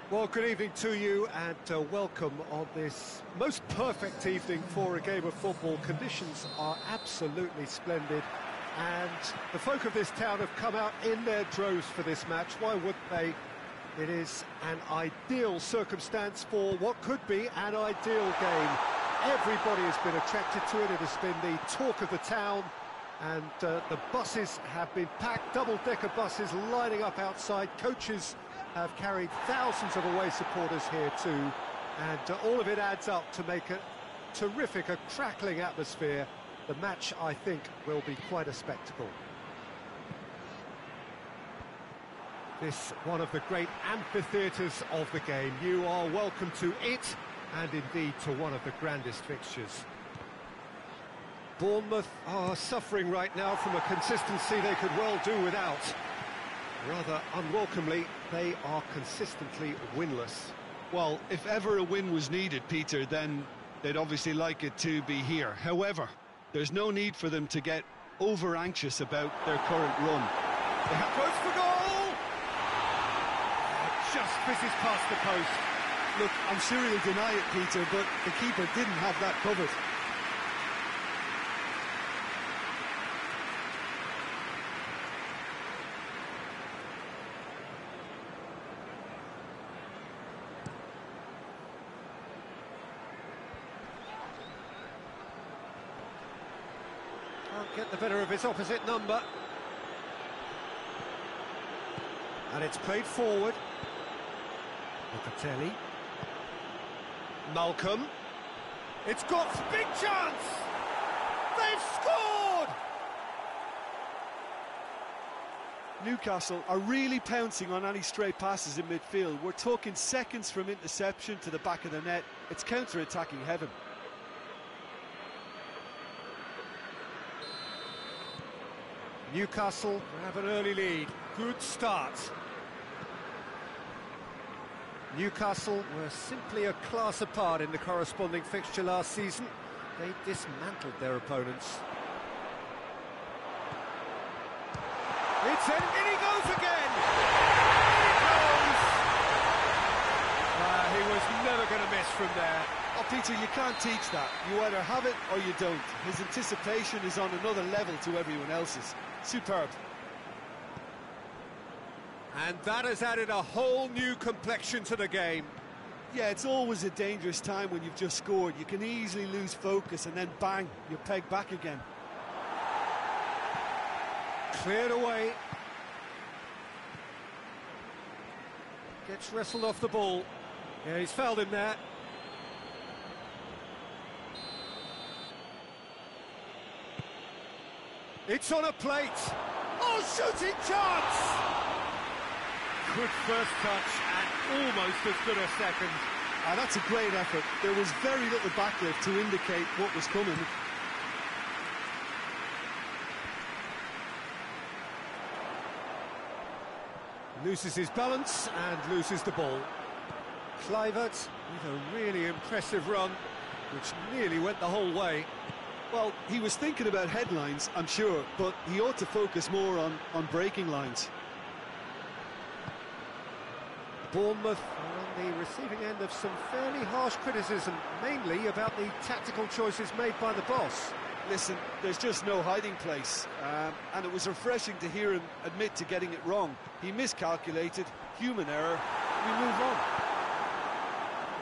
Well, good evening to you, and welcome on this most perfect evening for a game of football. Conditions are absolutely splendid, and the folk of this town have come out in their droves for this match. Why wouldn't they? It is an ideal circumstance for what could be an ideal game. Everybody has been attracted to it. It has been the talk of the town, and the buses have been packed, double-decker buses lining up outside. Coaches have carried thousands of away supporters here too, and all of it adds up to make a terrific, a crackling atmosphere. The match, I think, will be quite a spectacle. This one of the great amphitheatres of the game. You are welcome to it, and indeed to one of the grandest fixtures. Bournemouth are suffering right now from a consistency they could well do without. Rather unwelcomely, they are consistently winless. Well, if ever a win was needed, Peter, then they'd obviously like it to be here. However, there's no need for them to get over-anxious about their current run. They have goes for goal! Just fizzes past the post. Look, I'm sure he'll deny it, Peter, but the keeper didn't have that covered. get the better of his opposite number. And it's played forward. Locatelli. Malcolm. It's got big chance! They've scored! Newcastle are really pouncing on any stray passes in midfield. We're talking seconds from interception to the back of the net. It's counter-attacking heaven. Newcastle have an early lead. Good start. Newcastle were simply a class apart in the corresponding fixture last season. They dismantled their opponents. It's in he goes again! In he goes! He was never going to miss from there. Oh, Peter, you can't teach that. You either have it or you don't. His anticipation is on another level to everyone else's. Superb. And that has added a whole new complexion to the game. Yeah, it's always a dangerous time when you've just scored. You can easily lose focus and then bang, you're pegged back again. Cleared away. Gets wrestled off the ball. Yeah, he's fouled him there. It's on a plate. Oh, shooting chance! Good first touch and almost as good a second. That's a great effort. There was very little backlift to indicate what was coming. Loses his balance and loses the ball. Kluivert with a really impressive run, which nearly went the whole way. Well, he was thinking about headlines, I'm sure, but he ought to focus more on breaking lines. Bournemouth are on the receiving end of some fairly harsh criticism, mainly about the tactical choices made by the boss. Listen, there's just no hiding place, and it was refreshing to hear him admit to getting it wrong. He miscalculated, human error, we move on.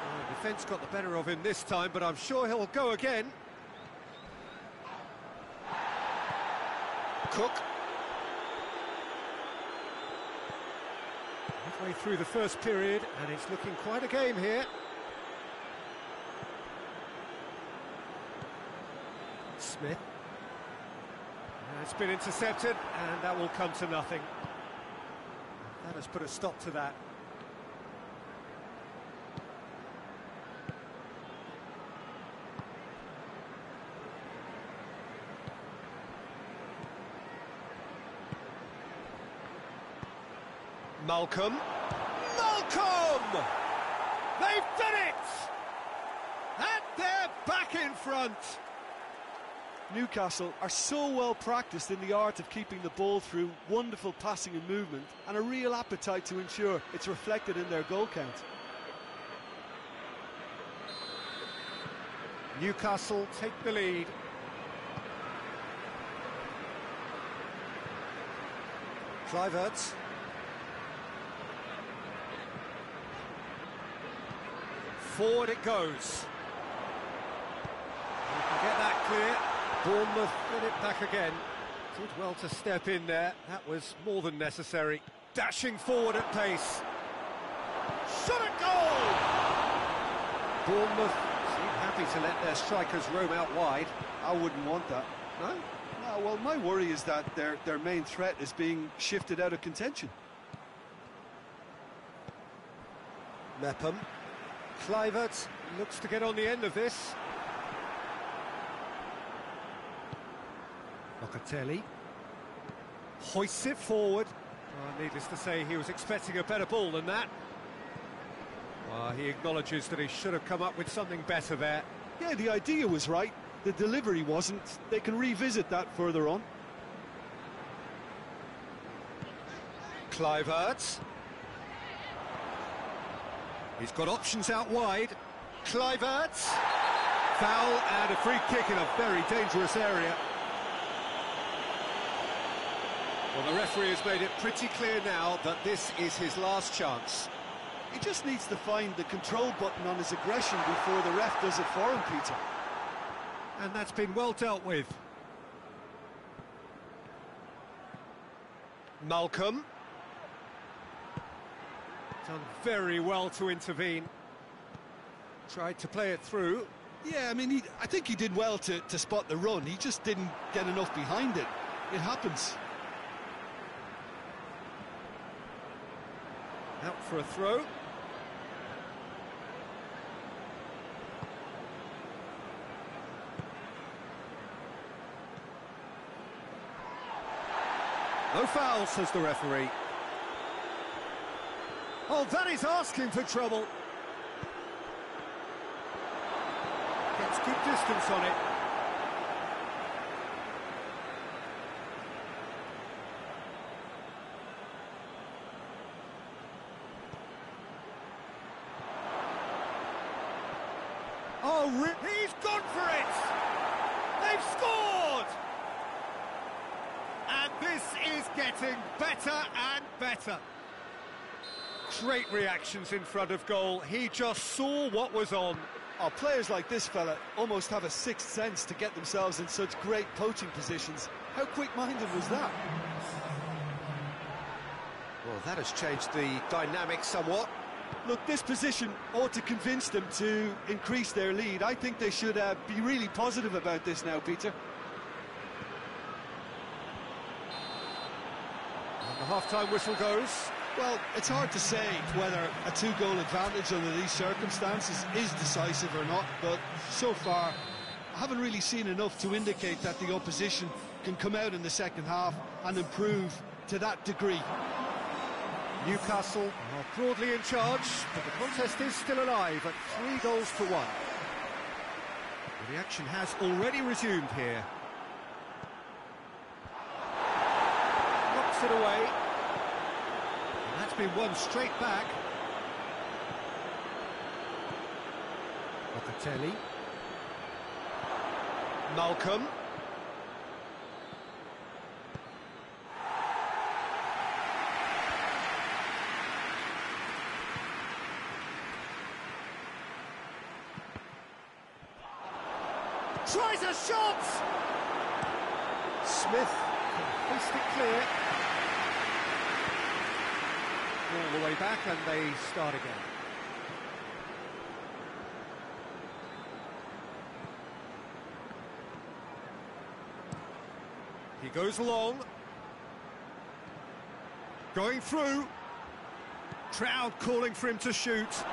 Well, defence got the better of him this time, but I'm sure he'll go again. Cook. Halfway through the first period, and it's looking quite a game here. Smith. It's been intercepted, and that will come to nothing. That has put a stop to that. Malcolm. Malcolm! They've done it! And they're back in front! Newcastle are so well practiced in the art of keeping the ball through wonderful passing and movement, and a real appetite to ensure it's reflected in their goal count. Newcastle take the lead. Kluivert. Forward it goes. You can get that clear. Bournemouth get it back again. Did well to step in there. That was more than necessary. Dashing forward at pace. Shot at goal! Bournemouth seem happy to let their strikers roam out wide. I wouldn't want that. No? No, well, my worry is that their main threat is being shifted out of contention. Mepham. Kluivert looks to get on the end of this. Locatelli hoists it forward. Needless to say, he was expecting a better ball than that. He acknowledges that he should have come up with something better there. Yeah, the idea was right. The delivery wasn't. They can revisit that further on. Kluivert. He's got options out wide. Kluivert. Foul and a free kick in a very dangerous area. Well, the referee has made it pretty clear now that this is his last chance. He just needs to find the control button on his aggression before the ref does it for him, Peter. And that's been well dealt with. Malcolm. Done very well to intervene. Tried to play it through. Yeah, I mean, I think he did well to spot the run. He just didn't get enough behind it. It happens. Out for a throw. No foul, says the referee. Oh, that is asking for trouble. Gets good distance on it. Oh, he's gone for it! They've scored! And this is getting better and better. Great reactions in front of goal. He just saw what was on. Oh, players like this fella almost have a sixth sense to get themselves in such great poaching positions. How quick-minded was that? Well, that has changed the dynamic somewhat. Look, this position ought to convince them to increase their lead. I think they should be really positive about this now, Peter. And the half-time whistle goes. Well, it's hard to say whether a two-goal advantage under these circumstances is decisive or not, but so far I haven't really seen enough to indicate that the opposition can come out in the second half and improve to that degree. Newcastle are broadly in charge, but the contest is still alive at 3-1. Well, the action has already resumed here. Knocks it away. And that's been won straight back. Locatelli. Malcolm. Tries a shot! Smith can fist it clear. All the way back and they start again. He goes along. Going through. Crowd calling for him to shoot.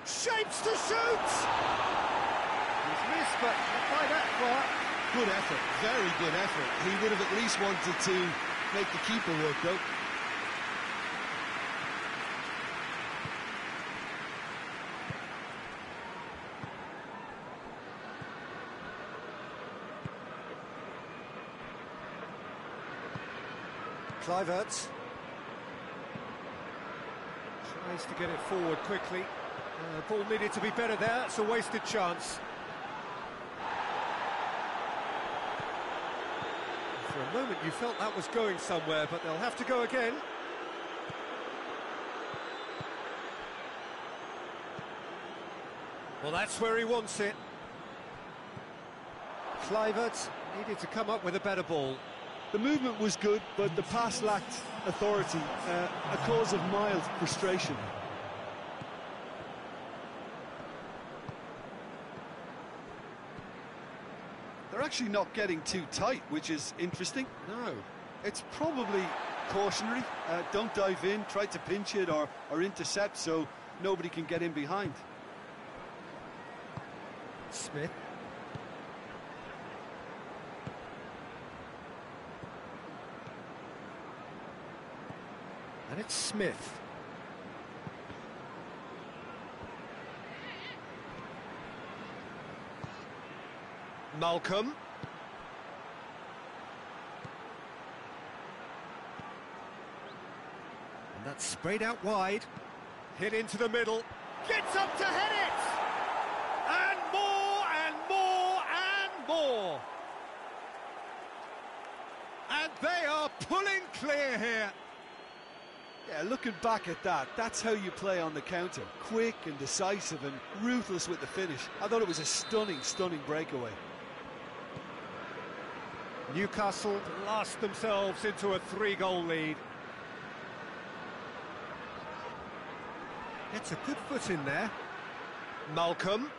Shapes to shoot! He's missed, but not by that far. Good effort, very good effort. He would have at least wanted to make the keeper work, though. Kluivert tries to get it forward quickly. Ball needed to be better there. It's a wasted chance. For a moment you felt that was going somewhere, but they'll have to go again. Well, that's where he wants it. Kluivert needed to come up with a better ball. The movement was good, but the pass lacked authority, a cause of mild frustration. They're actually not getting too tight, which is interesting. No. It's probably cautionary. Don't dive in, try to pinch it or intercept so nobody can get in behind. Smith. And it's Smith. Malcolm. And that's sprayed out wide. Hit into the middle. Gets up to head it! And more and more and more! And they are pulling clear here. Yeah, Yeah, looking back at that, that's how you play on the counter. Quick and decisive and ruthless with the finish. I thought it was a stunning, stunning breakaway. Newcastle blast themselves into a 3-goal lead. Gets a good foot in there. Malcolm.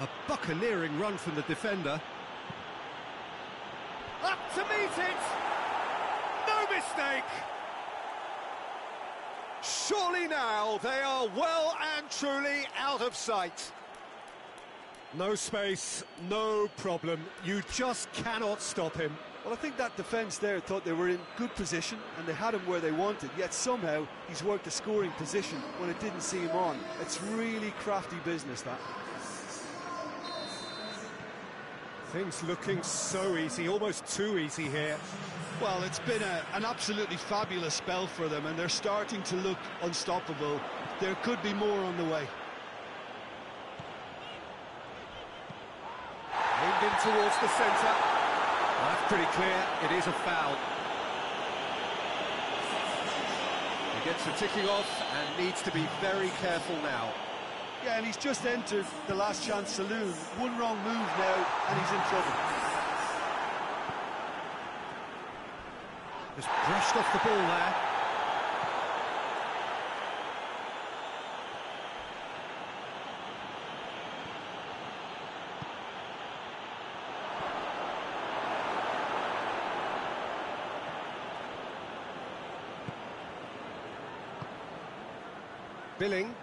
A buccaneering run from the defender. Up to meet it! No mistake! Surely now they are well and truly out of sight. No space, no problem. You just cannot stop him. Well, I think that defence there thought they were in good position and they had him where they wanted, yet somehow he's worked a scoring position when it didn't see him on. It's really crafty business, that. Things looking so easy, almost too easy here. Well, it's been an absolutely fabulous spell for them, and they're starting to look unstoppable. There could be more on the way. Aimed in towards the centre. Well, that's pretty clear, it is a foul. He gets the ticking off and needs to be very careful now. Yeah, and he's just entered the last chance saloon. One wrong move now, and he's in trouble. Just brushed off the ball there. Billing.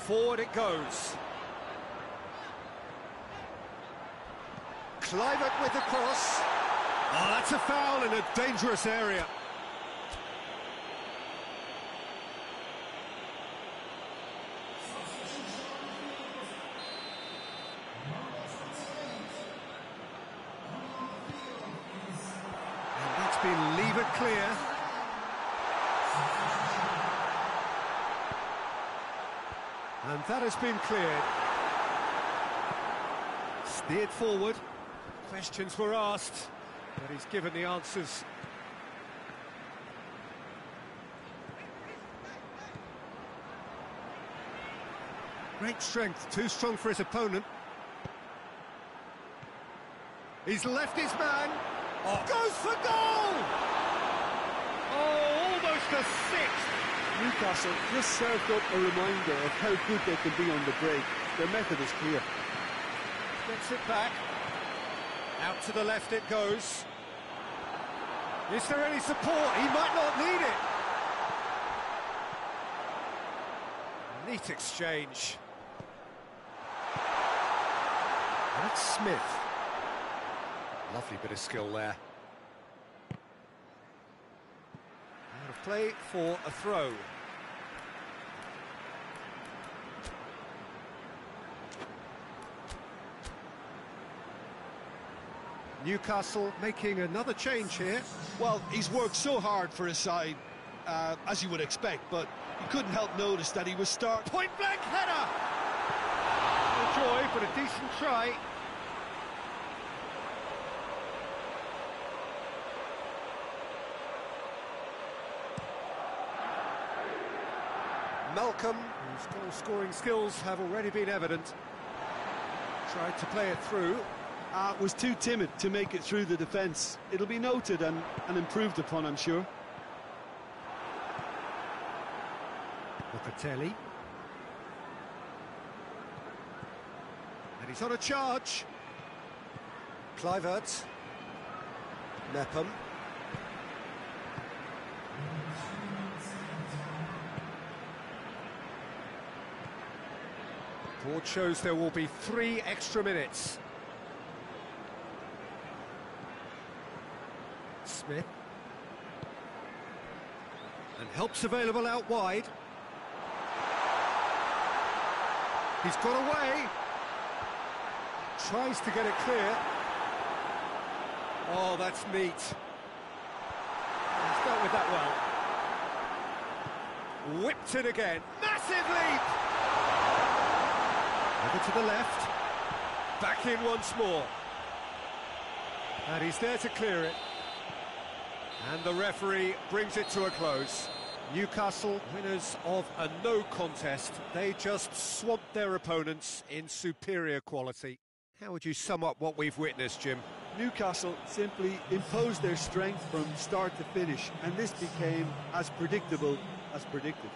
Forward it goes. Kluivert with the cross. Oh, that's a foul in a dangerous area. And that's been levered clear. And that has been cleared. Steered forward. Questions were asked, but he's given the answers. Great strength, too strong for his opponent. He's left his man. Oh. Goes for goal! Oh, almost a sixth. Newcastle just served up a reminder of how good they can be on the break. Their method is clear. Gets it back. Out to the left it goes. Is there any support? He might not need it. Neat exchange. And it's Smith. Lovely bit of skill there. Out of play for a throw. Newcastle making another change here. Well, he's worked so hard for his side, as you would expect, but you couldn't help notice that he was Point-blank header! No joy, but a decent try. Malcolm, whose goal-scoring skills have already been evident, tried to play it through. Was too timid to make it through the defence. It'll be noted and improved upon, I'm sure. Locatelli. And he's on a charge. Kluivert. Mepham. Board shows there will be 3 extra minutes. Smith. And help's available out wide. He's got away. Tries to get it clear. Oh, that's neat. He's dealt with that well. Whipped it again. Massive leap! Over to the left. Back in once more. And he's there to clear it. And the referee brings it to a close. Newcastle, winners of a no contest. They just swamped their opponents in superior quality. How would you sum up what we've witnessed, Jim? Newcastle simply imposed their strength from start to finish, and this became as predictable as predicted.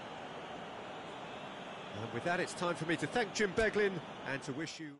And with that, it's time for me to thank Jim Beglin and to wish you...